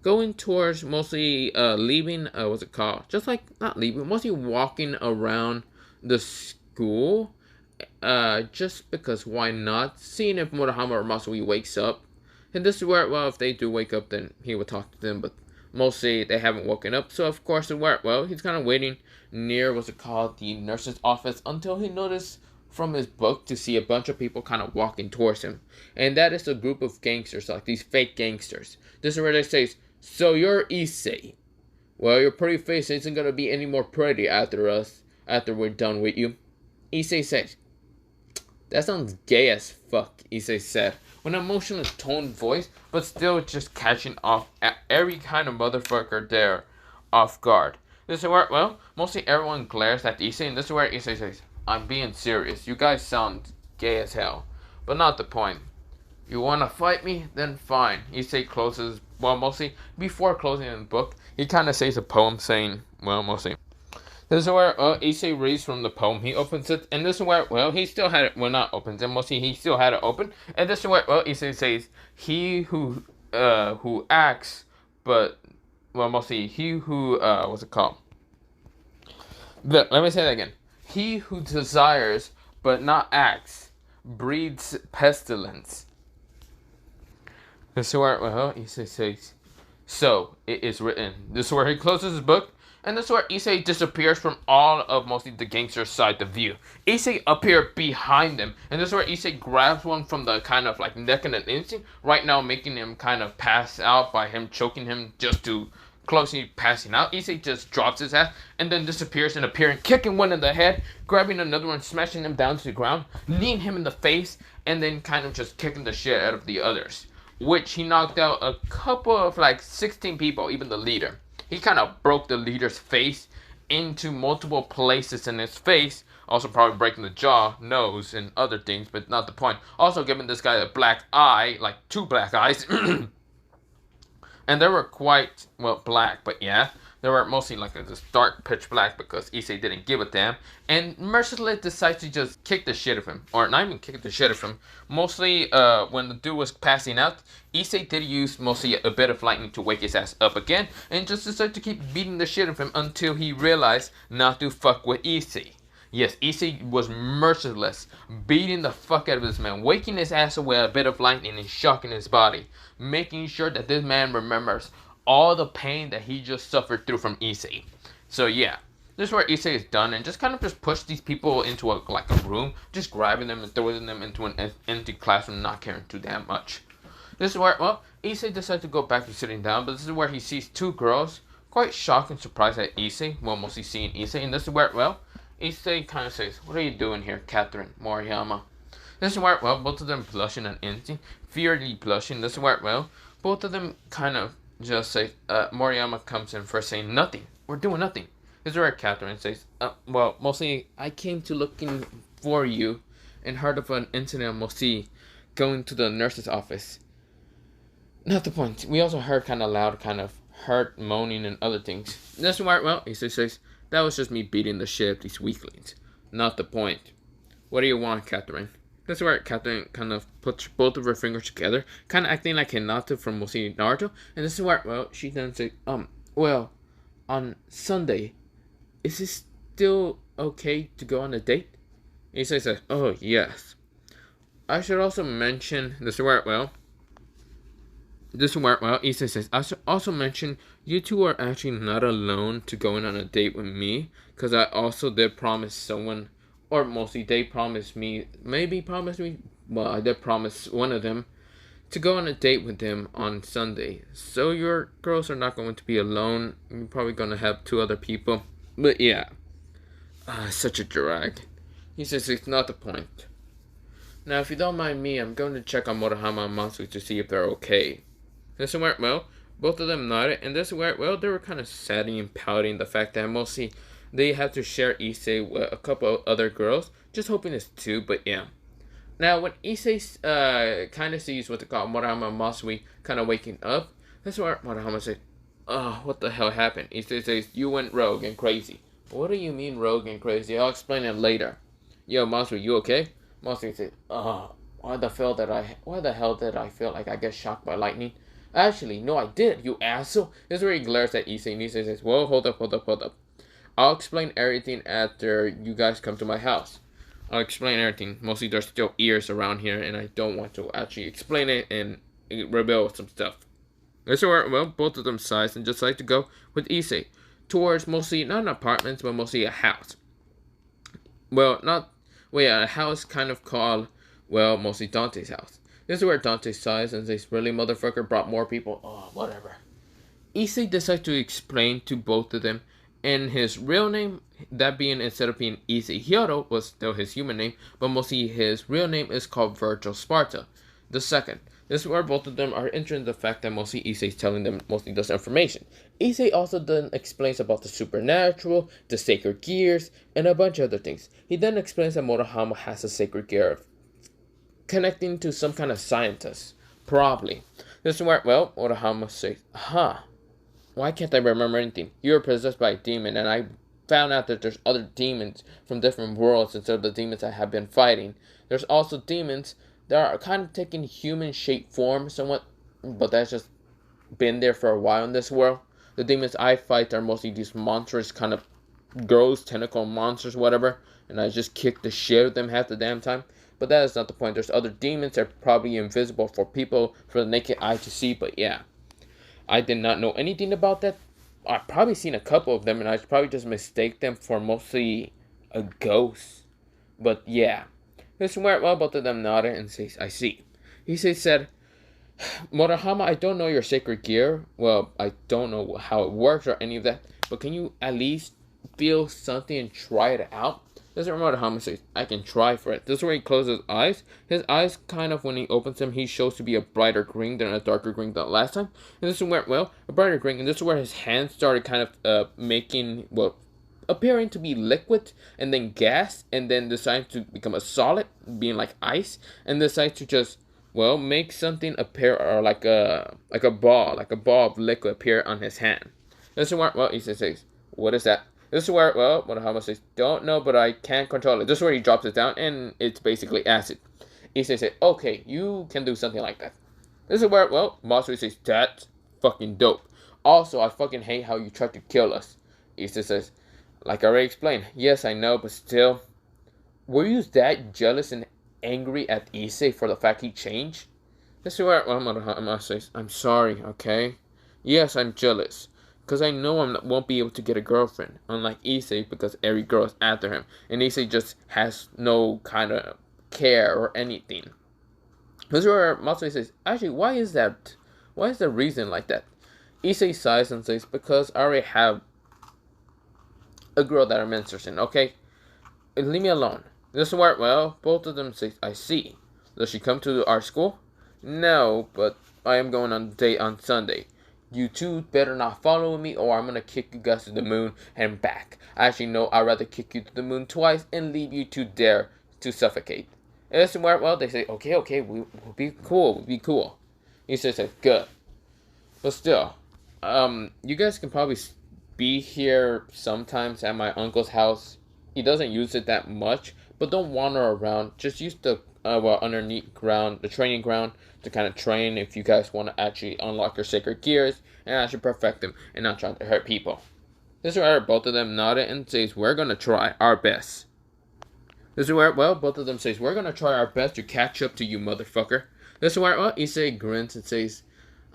Going towards mostly leaving, what's it called? Just like, not leaving, mostly walking around the school. Just because why not? Seeing if Motohama or Masui wakes up. And this is where, if they do wake up, then he would talk to them, but mostly they haven't woken up. So, of course, he's kind of waiting near, the nurse's office until he noticed from his book to see a bunch of people kind of walking towards him. And that is a group of gangsters, like these fake gangsters. This is where they say, "So you're Issei. Well, your pretty face isn't going to be any more pretty after we're done with you." Issei says, "That sounds gay as fuck," Issei said, with an emotional toned voice, but still just catching off at every kind of motherfucker there off guard. This is where, mostly everyone glares at Issei, and this is where Issei says, "I'm being serious. You guys sound gay as hell, but not the point. You want to fight me? Then fine." Issei closes, mostly before closing the book, he kind of says a poem saying, mostly. This is where, Issei reads from the poem. He opens it, and this is where, he still had it, not opens it, mostly he still had it open. And this is where, Issei says, "He who acts, but, mostly he who, what's it called? Let me say that again. He who desires, but not acts, breeds pestilence." This is where, Issei says, "So it is written." This is where he closes his book. And this is where Issei disappears from all of mostly the gangster's side of view. Issei appeared behind him. And this is where Issei grabs one from the kind of like neck in an instant. Right now making him kind of pass out by him choking him just to closely passing out. Issei just drops his ass and then disappears and appearing, kicking one in the head, grabbing another one, smashing him down to the ground, kneeing him in the face, and then kind of just kicking the shit out of the others. Which he knocked out a couple of 16 people, even the leader. He kind of broke the leader's face into multiple places in his face. Also probably breaking the jaw, nose, and other things, but not the point. Also giving this guy a black eye, like 2 black eyes. And they were quite, black, but yeah. They were mostly this dark pitch black because Issei didn't give a damn. And mercilessly decides to just kick the shit of him. Or not even kick the shit of him. Mostly when the dude was passing out, Issei did use mostly a bit of lightning to wake his ass up again. And just decided to keep beating the shit of him until he realized not to fuck with Issei. Yes, Issei was merciless, beating the fuck out of this man, waking his ass up with a bit of lightning and shocking his body. Making sure that this man remembers all the pain that he just suffered through from Issei. So yeah, this is where Issei is done and just kind of just push these people into a room, just grabbing them and throwing them into an empty classroom, not caring too damn much. This is where, Issei decides to go back to sitting down, but this is where he sees 2 girls, quite shocked and surprised at Issei, mostly seeing Issei, and this is where, Issei kind of says, "What are you doing here, Catherine Motohama?" This is where, both of them blushing and instinct, fiercely blushing. This is where, both of them kind of just say, Motohama comes in first saying, "Nothing. We're doing nothing." This is where Catherine says, mostly, "I came to looking for you, and heard of an incident Mosi going to the nurse's office. Not the point. We also heard kind of loud, kind of hurt moaning and other things. That's why, well, he says, that was just me beating the shit of these weaklings. Not the point. What do you want, Catherine? That's where Catherine kind of puts both of her fingers together, kind of acting like Hinata from Mosi Naruto. And this is where, well, she then says, well, on Sunday, is it still okay to go on a date? He says, oh, yes. I should also mention, this is where, well, Issei says, I should also mention, you two are actually not alone to going on a date with me, because I also did promise someone, or mostly they promised me, well, I did promise one of them to go on a date with them on Sunday. So your girls are not going to be alone. You're probably going to have 2 other people. But yeah, such a drag. He says it's not the point. Now, if you don't mind me, I'm going to check on Motohama and Matsui to see if they're okay. This is where, well, both of them nodded, and this is where, well, they were kind of sad and pouting the fact that mostly they have to share Issei with a couple of other girls, just hoping it's 2, but yeah. Now, when Issei kind of sees what they call Motohama and Matsui kind of waking up, that's where Motohama says, oh, what the hell happened? Issei says, you went rogue and crazy. What do you mean rogue and crazy? I'll explain it later. Yo, Matsui, you okay? Matsui says, oh, why the hell did I feel like I get shocked by lightning? Actually, no, I did, you asshole. This is where he glares at Issei, and Issei says, well, hold up. I'll explain everything after you guys come to my house. I'll explain everything. Mostly there's still ears around here, and I don't want to actually explain it and rebel with some stuff. This is where, well, both of them sighs and decide to go with Issei towards mostly, not an apartment, but mostly a house. A house kind of called, well, mostly Dante's house. This is where Dante sighs and says, really, motherfucker, brought more people? Oh, whatever. Issei decides to explain to both of them, and his real name, that being, instead of being Issei Hyodo, was still his human name, but mostly his real name is called Virgil Sparta the second. This is where both of them are interested in the fact that mostly Issei is telling them mostly this information. Issei also then explains about the supernatural, the sacred gears, and a bunch of other things. He then explains that Motohama has a sacred gear of connecting to some kind of scientist. Probably. This is where, well, Motohama says, why can't I remember anything? You were possessed by a demon, and I found out that there's other demons from different worlds instead of the demons I have been fighting. There's also demons that are kind of taking human shape form somewhat, but that's just been there for a while in this world. The demons I fight are mostly these monstrous kind of gross tentacle monsters, whatever, and I just kick the shit out of them half the damn time. But that is not the point. There's other demons that are probably invisible for people, for the naked eye to see, but yeah. I did not know anything about that. I've probably seen a couple of them, and I probably just mistake them for mostly a ghost. But yeah. This is where, well, both of them nodded and says, I see. Issei said, Motohama, I don't know your sacred gear. Well, I don't know how it works or any of that. But can you at least feel something and try it out? This is where Motohama says, I can try for it. This is where he closes his eyes. His eyes kind of, when he opens them, he shows to be a brighter green than a darker green than last time. And this is where, well, a brighter green. And this is where his hands started kind of making, well, appearing to be liquid and then gas, and then decides to become a solid, being like ice, and decides to just, well, make something appear, or like a ball of liquid appear on his hand. This is where, well, Issei says, what is that? This is where, well, Motohama says, don't know, but I can't control it. This is where he drops it down, and it's basically acid. Issei says, okay, you can do something like that. This is where, well, Matsui says, that's fucking dope. Also, I fucking hate how you tried to kill us. Issei says, like I already explained, yes, I know, but still, were you that jealous and angry at Issei for the fact he changed? This is where, well, Motohama says, I'm sorry, okay? Yes, I'm jealous, because I know I won't be able to get a girlfriend, unlike Issei, because every girl is after him, and Issei just has no kind of care or anything. This is where Matsui says, actually, why is that? Why is the reason like that? Issei sighs and says, because I already have a girl that I'm interested in, okay? Leave me alone. This is where, well, both of them say, I see. Does she come to our school? No, but I am going on a date on Sunday. You two better not follow me, or I'm gonna kick you guys to the moon and back. Actually, no, I'd rather kick you to the moon twice and leave you two there to suffocate. And this is where, well, they say, okay, we'll be cool. He says, good. But still, you guys can probably be here sometimes at my uncle's house. He doesn't use it that much, but don't wander around. Just use the underneath ground, the training ground, to kind of train if you guys want to actually unlock your sacred gears and actually perfect them and not try to hurt people. This is where both of them nodded and says, we're gonna try our best. This is where, well, both of them says, we're gonna try our best to catch up to you, motherfucker. This is where, well, Issei grins and says,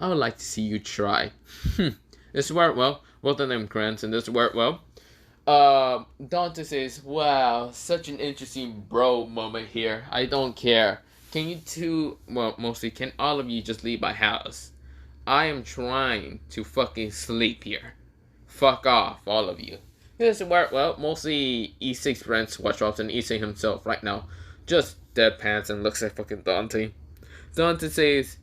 I would like to see you try. This is where, well, both of them grins, and this is where, well, Dante says, wow, such an interesting bro moment here. I don't care. Can you two, well, mostly, can all of you just leave my house? I am trying to fucking sleep here. Fuck off, all of you. This is where, well, mostly Issei's friends watch off and Issei himself right now just deadpans and looks at fucking Dante. Dante says,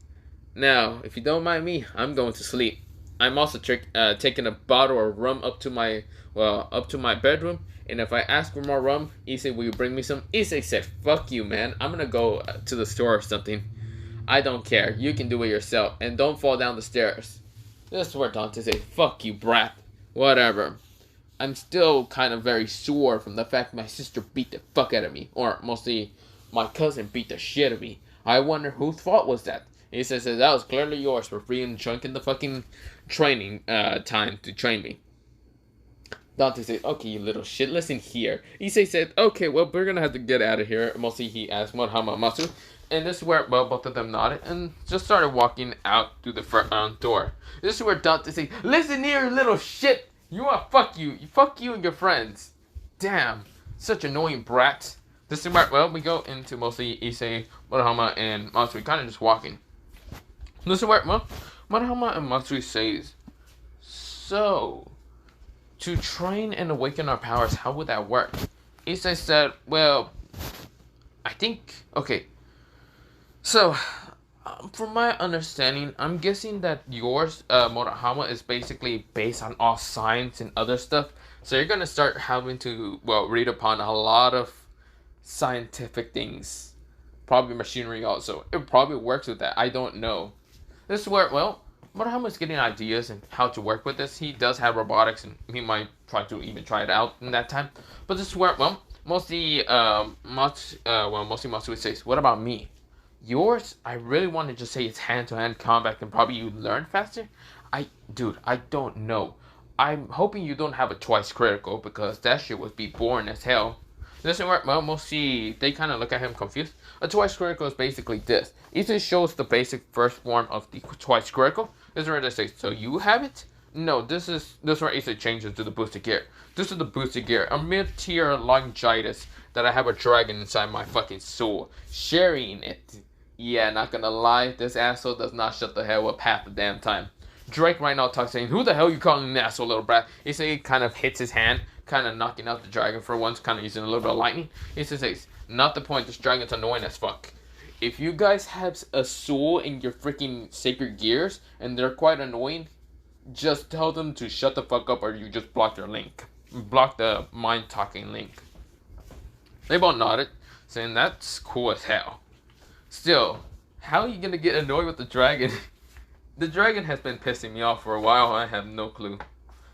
now, if you don't mind me, I'm going to sleep. I'm also taking a bottle of rum up to my bedroom, and if I ask for more rum, Issei, will you bring me some? Issei said, fuck you, man. I'm gonna go to the store or something. I don't care. You can do it yourself, and don't fall down the stairs. This is where Dante said, fuck you, brat. Whatever. I'm still kind of very sore from the fact my sister beat the fuck out of me. Or mostly, my cousin beat the shit out of me. I wonder whose fault was that? He says that was clearly yours for being drunk in the fucking training time to train me. Dante says, okay, you little shit, listen here. Issei said, okay, well, we're gonna have to get out of here. Mostly he asked Motohama Matsu. And this is where, well, both of them nodded and just started walking out through the front door. This is where Dante says, listen here, little shit. You want fuck you. Fuck you and your friends. Damn. Such annoying brats. This is where, well, we go into mostly Issei, Motohama, and Matsui kind of just walking. This is where, well, Motohama and Matsui says, so, to train and awaken our powers, how would that work? Issei said, well, I think, okay. So, from my understanding, I'm guessing that yours, Motohama, is basically based on all science and other stuff. So you're going to start having to, well, read upon a lot of scientific things. Probably machinery also. It probably works with that. I don't know. This is where, well, Motohama's getting ideas and how to work with this. He does have robotics and he might try to even try it out in that time. But this is where, well, mostly Matsui says, what about me? Yours, I really want to just say it's hand-to-hand combat and probably you learn faster. Dude, I don't know. I'm hoping you don't have a twice critical because that shit would be boring as hell. This is where, well, mostly they kind of look at him confused. A twice critical is basically this. It just shows the basic first form of the twice critical. This is where they say, so you have it? No, this is where Issei changes to the boosted gear. This is the boosted gear, a mid-tier longitis that I have a dragon inside my fucking soul, sharing it. Yeah, not gonna lie, this asshole does not shut the hell up half the damn time. Drake right now talks saying, who the hell you calling an asshole, little brat? Issei kind of hits his hand, kind of knocking out the dragon for once, kind of using a little bit of lightning. Issei says, not the point, this dragon's annoying as fuck. If you guys have a soul in your freaking sacred gears, and they're quite annoying, just tell them to shut the fuck up or you just block their link. Block the mind-talking link. They both nodded, saying that's cool as hell. Still, how are you gonna get annoyed with the dragon? The dragon has been pissing me off for a while, I have no clue.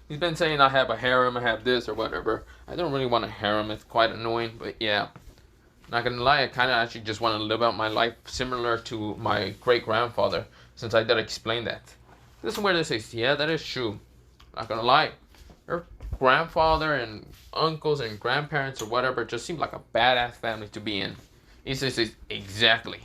He's been saying I have a harem, I have this or whatever. I don't really want a harem, it's quite annoying, but yeah. Not gonna lie, I kinda actually just want to live out my life similar to my great-grandfather, since I did explain that. This is where they say, yeah, that is true. Not gonna lie, your grandfather and uncles and grandparents or whatever just seem like a badass family to be in. Issei says, exactly.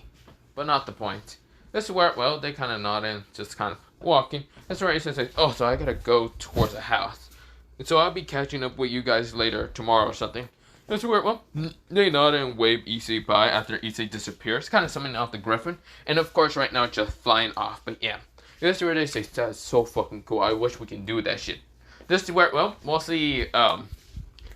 But not the point. This is where, well, they kind of nod in, just kind of walking. That's where Issei says, oh, so I gotta go towards the house. And so I'll be catching up with you guys later, tomorrow or something. That's where, well, they nod and wave Issei bye after Issei disappears. Kind of summoning off the griffin. And of course, right now, just flying off. But yeah, this is where they say, that's so fucking cool. I wish we can do that shit. This is where, well, mostly,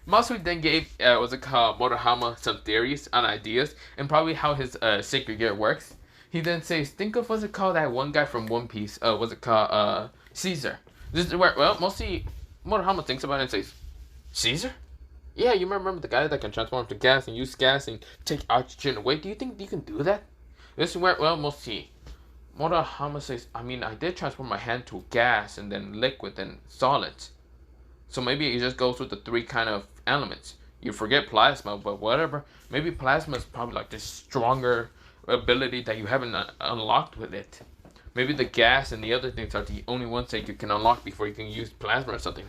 Matsui then gave, Motohama some theories and ideas, and probably how his sacred gear works. He then says, think of, that one guy from One Piece, Caesar. This is where, well, mostly Motohama thinks about it and says, Caesar? Yeah, you remember the guy that can transform to gas and use gas and take oxygen away? Do you think you can do that? This is where, well, we'll see. Motohama says, I mean, I did transform my hand to gas and then liquid and solids. So maybe it just goes with the three kind of elements. You forget plasma, but whatever. Maybe plasma is probably like this stronger ability that you haven't unlocked with it. Maybe the gas and the other things are the only ones that you can unlock before you can use plasma or something.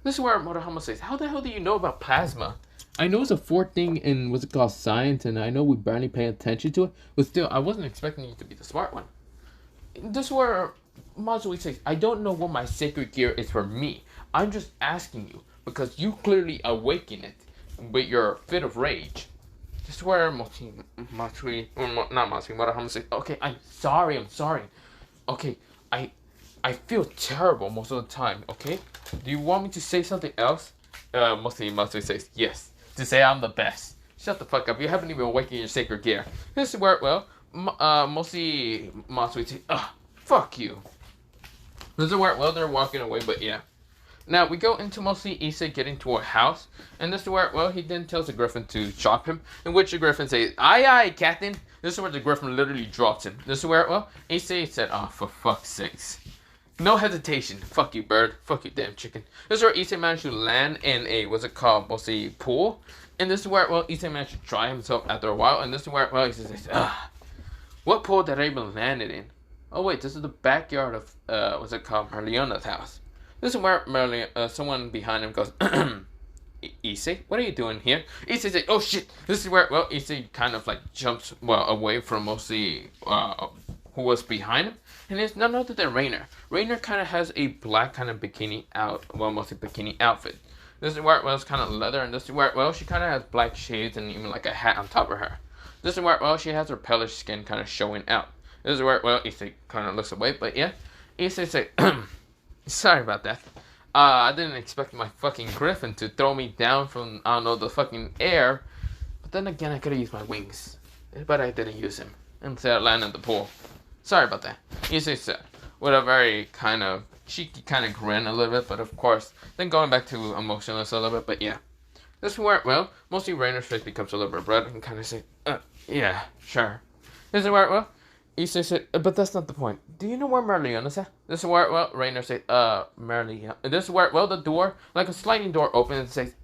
This is where Motohama says, how the hell do you know about plasma? I know it's a fourth thing in what's it called, science, and I know we barely pay attention to it, but still, I wasn't expecting you to be the smart one. This is where Matsui says, I don't know what my sacred gear is for me. I'm just asking you, because you clearly awaken it with your fit of rage. This is where Motohama says, okay, I'm sorry. Okay, I feel terrible most of the time, okay? Do you want me to say something else? Matsui says, yes, to say I'm the best. Shut the fuck up, you haven't even awakened your sacred gear. This is where, well, Matsui says, fuck you. This is where, well, they're walking away, but yeah. Now, we go into mostly Issei getting to a house, and this is where, well, he then tells the griffin to chop him, in which the griffin says, aye, captain. This is where the griffin literally drops him. This is where, well, Issei said, oh, for fuck's sakes. No hesitation. Fuck you, bird. Fuck you, damn chicken. This is where Issei managed to land in a, what's it called, mostly pool. And this is where, well, Issei managed to dry himself after a while, and this is where, well, he says, what pool did I even land it in? Oh, wait, this is the backyard of, what's it called, Merliona's house. This is where someone behind him goes, Issei, what are you doing here? Issei says, oh shit. This is where, well, Issei kind of like jumps, well, away from mostly who was behind him. And it's none other than Rainer. Rainer kind of has a black kind of bikini mostly bikini outfit. This is where, well, it's kind of leather. And this is where, well, she kind of has black shades and even like a hat on top of her. This is where, well, she has her palish skin kind of showing out. This is where, well, Issei kind of looks away. But yeah, Issei says, sorry about that. I didn't expect my fucking griffin to throw me down from, I don't know, the fucking air. But then again, I could have used my wings. But I didn't use them. Instead, I landed in the pool. Sorry about that. Issei said, with a very kind of cheeky kind of grin a little bit. But of course, then going back to emotionless a little bit. But yeah. This is where, well, mostly Rainer's face becomes a little bit red and kind of say, yeah, sure. This is where, well, Issei said, but that's not the point. Do you know where Merlion is at? This is where, well, Rainer said, Merlion. This is where, well, the door, like a sliding door opens and says,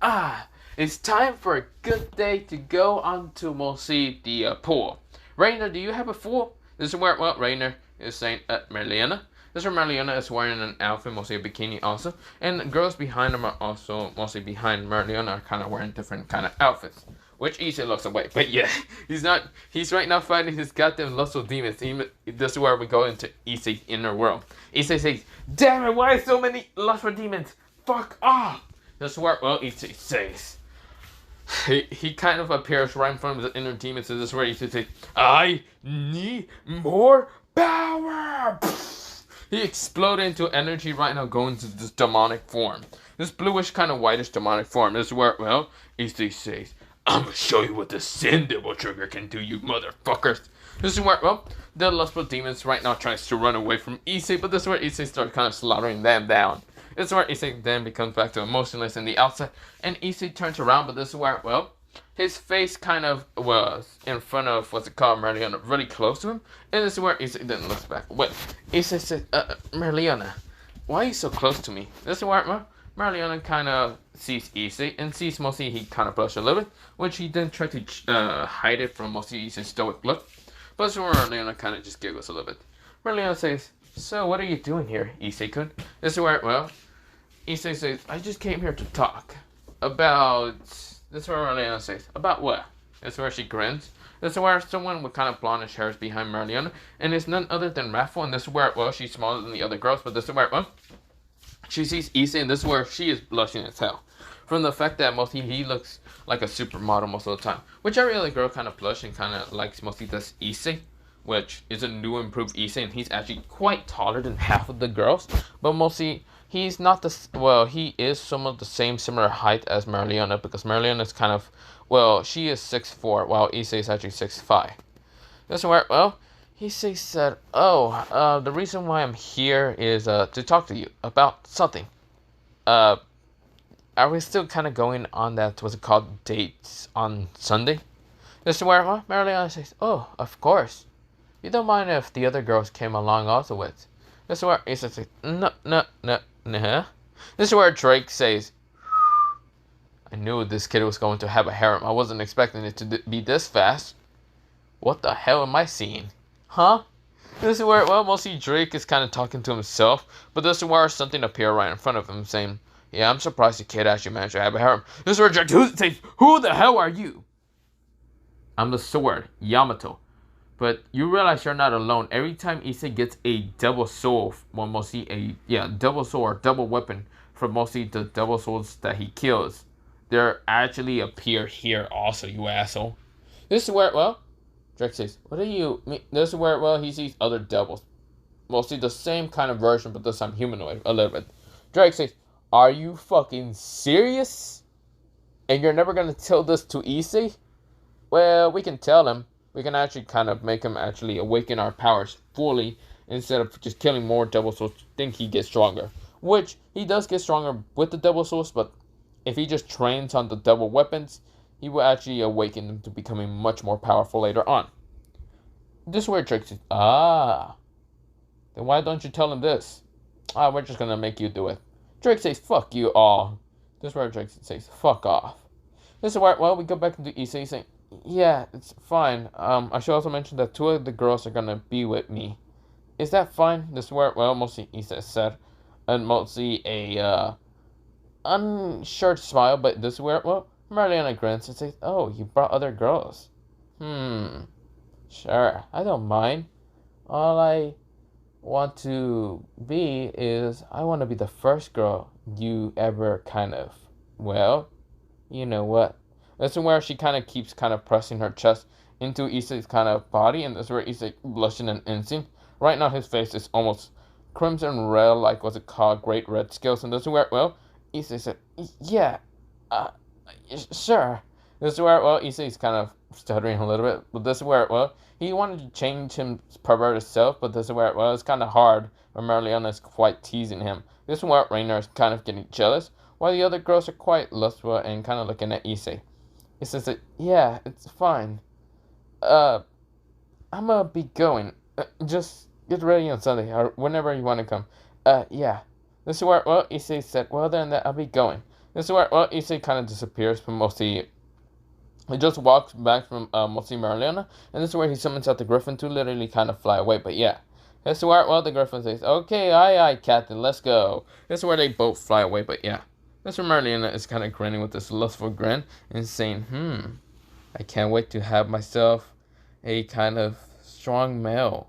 it's time for a good day to go onto mostly the pool. Rainer, do you have a pool? This is where, well, Rainer is saying, Merliana. This is where Merliana is wearing an outfit, mostly a bikini also. And the girls behind them are also, mostly behind Merliana, are kind of wearing different kind of outfits. Which Issei looks away. But yeah, he's right now fighting his goddamn lustful demons. This is where we go into Issei's inner world. Issei says, damn it, why so many lustful demons? Fuck off! This is where, well, Issei says. He kind of appears right in front of the inner demons. So this is where Issei says, I need more power! He exploded into energy right now, going to this demonic form. This bluish kind of whitish demonic form. This is where, well, Issei says, I'm gonna show you what the Sin Devil Trigger can do, you motherfuckers. This is where, well, the lustful demons right now tries to run away from Issei, but this is where Issei starts kind of slaughtering them down. This is where Issei then becomes back to emotionless in the outside, and Issei turns around, but this is where, well, his face kind of was in front of, what's it called, Merliana, really close to him, and this is where Issei then looks back. Wait, Issei says, Merliana, why are you so close to me? This is where, well, Merliana kind of sees Issei and sees mostly he kind of blushes a little bit, which he then tried to hide it from mostly Issei's stoic look. But so Merliana kind of just giggles a little bit. Merliana says, so what are you doing here, Issei-kun? This is where, well, Issei says, I just came here to talk about, this is where Merliana says, about what? This is where she grins. This is where someone with kind of blondish hair is behind Merliana, and it's none other than Raffle, and this is where, well, she's smaller than the other girls, but this is where, well, she sees Issei, and this is where she is blushing as hell. From the fact that mostly he looks like a supermodel most of the time. Which every other girl kind of blush and kind of likes mostly this Issei. Which is a new improved Issei, and he's actually quite taller than half of the girls. But mostly, he's not the, well, he is some of the similar height as Merliana. Because Merliana is kind of, well, she is 6'4", while Issei is actually 6'5". That's where, well, Issei said, the reason why I'm here is to talk to you about something. are we still kind of going on that, what's it called, dates on Sunday? This is where Mariana says, oh, of course. You don't mind if the other girls came along also with. This is where Issa says, no. This is where Drake says, I knew this kid was going to have a harem. I wasn't expecting it to be this fast. What the hell am I seeing? Huh? This is where, well, mostly Drake is kind of talking to himself, but this is where something appeared right in front of him saying, yeah, I'm surprised the kid actually managed to have a harem. This is where Drake says, who the hell are you? I'm the sword, Yamato. But you realize you're not alone. Every time Issei gets a double soul, well, mostly double soul or double weapon from mostly the double souls that he kills, they actually appear here also, you asshole. This is where, well, Drake says, what do you mean? This is where, well, he sees other devils. Mostly the same kind of version, but this time humanoid, a little bit. Drake says, are you fucking serious? And you're never going to tell this to Issei? Well, we can tell him. We can actually kind of make him actually awaken our powers fully instead of just killing more double souls. Think he gets stronger. Which, he does get stronger with the double souls, but if he just trains on the double weapons, he will actually awaken them to becoming much more powerful later on. This is where Drake says, then why don't you tell him this? We're just gonna make you do it. Drake says, fuck you all. This is where Drake says, fuck off. This is where, well, we go back into Issei saying, yeah, it's fine. I should also mention that 2 of the girls are gonna be with me. Is that fine? This is where, well, mostly Issei said, and mostly a, unsure smile, but this is where, well, Mariana grins and says, oh, you brought other girls. Sure, I don't mind. All I want to be is, I want to be the first girl you ever kind of, well, you know what. This is where she kind of keeps kind of pressing her chest into Issei's kind of body, and this is where Issei blushing and insane. Right now his face is almost crimson red, like what's it called, great red scales, and this is where, well, Issei said, yeah, sure. This is where, well, Issei's kind of stuttering a little bit, but this is where, well, he wanted to change his perverted self, but this is where, well, it's kind of hard when Mariana is quite teasing him. This is where Rainer is kind of getting jealous, while the other girls are quite lustful and kind of looking at Issei. He says that, yeah, it's fine. I'm gonna be going. Just get ready on Sunday, or whenever you want to come. Yeah. This is where, well, Issei said, well then, I'll be going. This is where, well, Issei kind of disappears from mostly. He just walks back from mostly Mariana, and this is where he summons out the Griffin to literally kind of fly away. But yeah, this is where, well, the Griffin says, okay, aye, Captain, let's go. This is where they both fly away. But yeah, this is where Mariana is kind of grinning with this lustful grin and saying, I can't wait to have myself a kind of strong male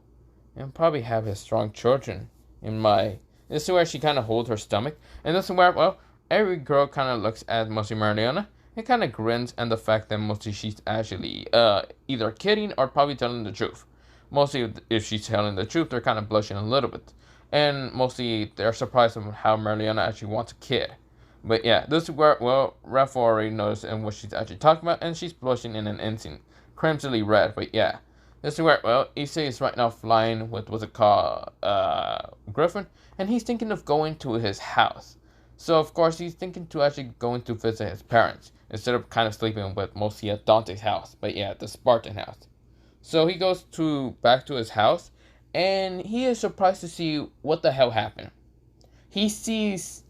and probably have his strong children in my. This is where she kind of holds her stomach, and this is where, well, every girl kind of looks at mostly Mariana and kind of grins at the fact that mostly she's actually either kidding or probably telling the truth. Mostly if she's telling the truth, they're kind of blushing a little bit, and mostly they're surprised at how Mariana actually wants a kid. But yeah, this is where, well, Raph already knows and what she's actually talking about, and she's blushing in an instant, crimsonly red. But yeah, this is where, well, Issei is right now flying with what's it called, Griffin, and he's thinking of going to his house. So of course he's thinking to actually going to visit his parents instead of kind of sleeping with mostly at Dante's house. But yeah, the Spartan house. So he goes back to his house, and he is surprised to see what the hell happened. He sees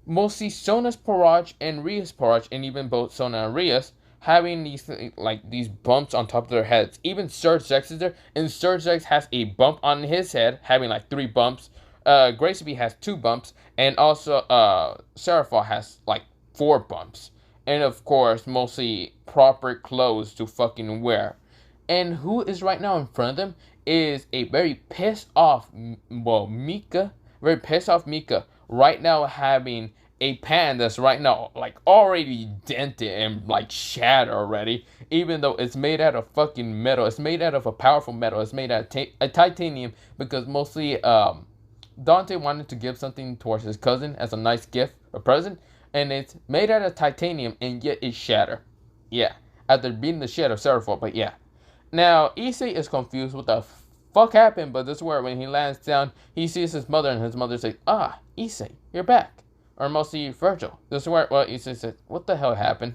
mostly Sona's Parage and Ria's Parage, and even both Sona and Ria's having these bumps on top of their heads. Even Surge Zex is there, and Surge Zex has a bump on his head, having like 3 bumps. Gracie B has 2 bumps, and also Seraphon has like 4 bumps. And of course, mostly proper clothes to fucking wear. And who is right now in front of them is a very pissed off, well, Mika. Very pissed off Mika. Right now having a pan that's right now like already dented and like shattered already. Even though it's made out of fucking metal. It's made out of a powerful metal. It's made out of titanium, because mostly Dante wanted to give something towards his cousin as a nice gift, a present. And it's made out of titanium, and yet it's shattered. Yeah. After beating the shit out of Seraphon, but yeah. Now, Issei is confused what the fuck happened, but this is where when he lands down, he sees his mother, and his mother says, Issei, you're back. or mostly Virgil. This is where, well, Issei says, what the hell happened?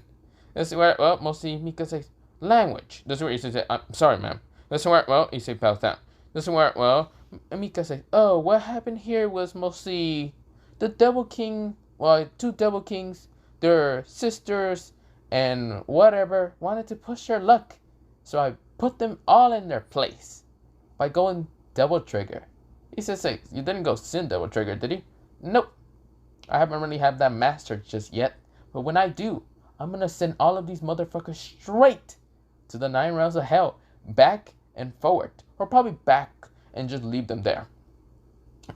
This is where, well, mostly Mika says, language. This is where Issei says, I'm sorry, ma'am. This is where, well, Issei bows down. This is where, well, Mika says, oh, what happened here was mostly the Devil King, well, two Devil Kings, their sisters, and whatever, wanted to push their luck. So I put them all in their place by going Devil Trigger. He says, hey, you didn't go Sin Devil Trigger, did you? Nope. I haven't really had that mastered just yet. But when I do, I'm gonna send all of these motherfuckers straight to the 9 realms of hell. Back and forward. Or probably back and just leave them there.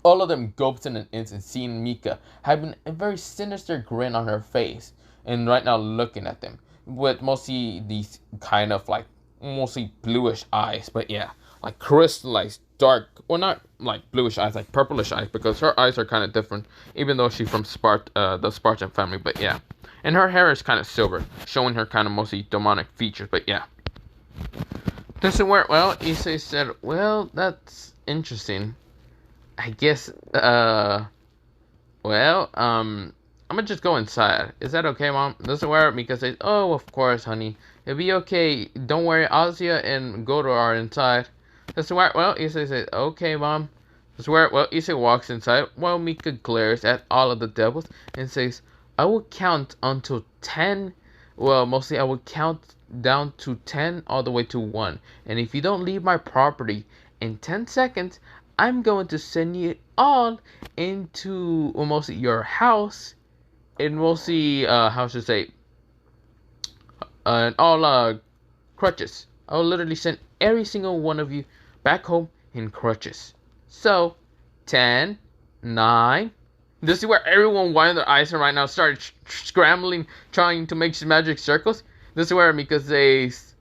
All of them gulped in an instant, seeing Mika having a very sinister grin on her face. And right now looking at them. With mostly these kind of like, mostly bluish eyes. But yeah, like crystallized dark, or not like bluish eyes, like purplish eyes, because her eyes are kind of different, even though she's from the Spartan family. But yeah, and her hair is kind of silver, showing her kind of mostly demonic features. But yeah, this is where, well, Issei said, well, that's interesting. I guess, I'm gonna just go inside. Is that okay, Mom? This is where Mika says, oh, of course, honey. It'll be okay. Don't worry, I'll see you and go to our inside. This is where, well, Issei says, okay, Mom. This is where, well, Issei walks inside while Mika glares at all of the devils and says, I will count until 10. Well, mostly I will count down to 10 all the way to 1. And if you don't leave my property in 10 seconds, I'm going to send you all into, well, mostly your house. And mostly, how should I say, all crutches. I will literally send every single one of you back home in crutches. So, 10, 9. This is where everyone winded their eyes and right now started scrambling, trying to make magic circles. This is where Mika says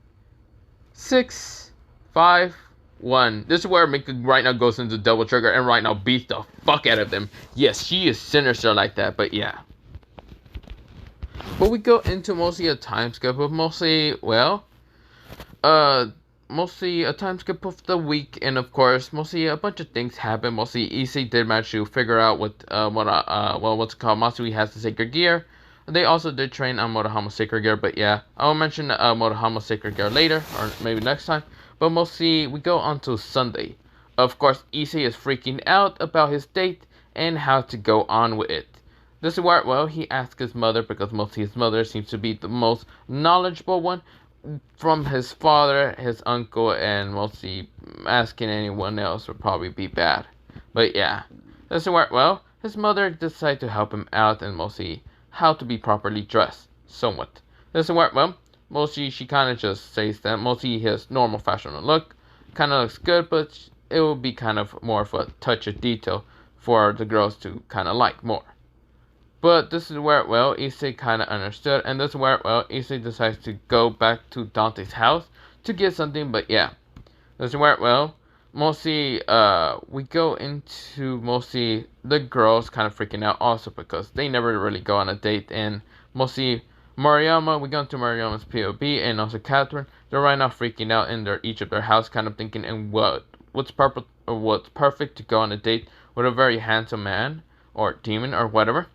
6, 5, 1. This is where Mika right now goes into Devil Trigger and right now beats the fuck out of them. Yes, she is sinister like that, but yeah. But we go into mostly a time skip of mostly, well, mostly a time skip of the week, and of course, mostly a bunch of things happen. Mostly, Issei did manage to figure out what's it called. Matsui has the sacred gear. They also did train on Motohama sacred gear, but yeah, I'll mention Motohama sacred gear later, or maybe next time. But mostly, we go on to Sunday. Of course, Issei is freaking out about his date and how to go on with it. This is where, well, he asked his mother, because mostly his mother seems to be the most knowledgeable one. From his father, his uncle, and mostly asking anyone else would probably be bad. But yeah, this is where, well, his mother decided to help him out and mostly how to be properly dressed, somewhat. This is where, well, mostly she kind of just says that mostly his normal fashion look kind of looks good, but it will be kind of more of a touch of detail for the girls to kind of like more. But this is where, well, Issei kind of understood. And this is where, well, Issei decides to go back to Dante's house to get something. But yeah, this is where, well, mostly, we go into mostly the girls kind of freaking out also because they never really go on a date. And mostly Mariama, we go into Mariama's POV and also Catherine. They're right now freaking out in each of their house, kind of thinking, and what's perfect to go on a date with a very handsome man or demon or whatever.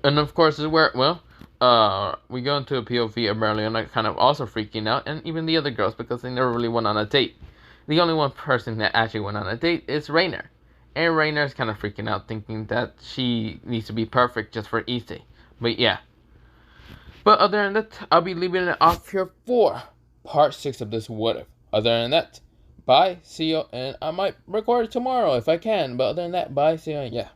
And of course, this is where, well, we go into a POV of Mariana kind of also freaking out, and even the other girls, because they never really went on a date. The only one person that actually went on a date is Rainer. And Rainer is kind of freaking out, thinking that she needs to be perfect just for Issei. But yeah. But other than that, I'll be leaving it off here for part 6 of this What If. Other than that, bye, see you, and I might record it tomorrow if I can. But other than that, bye, see you, yeah.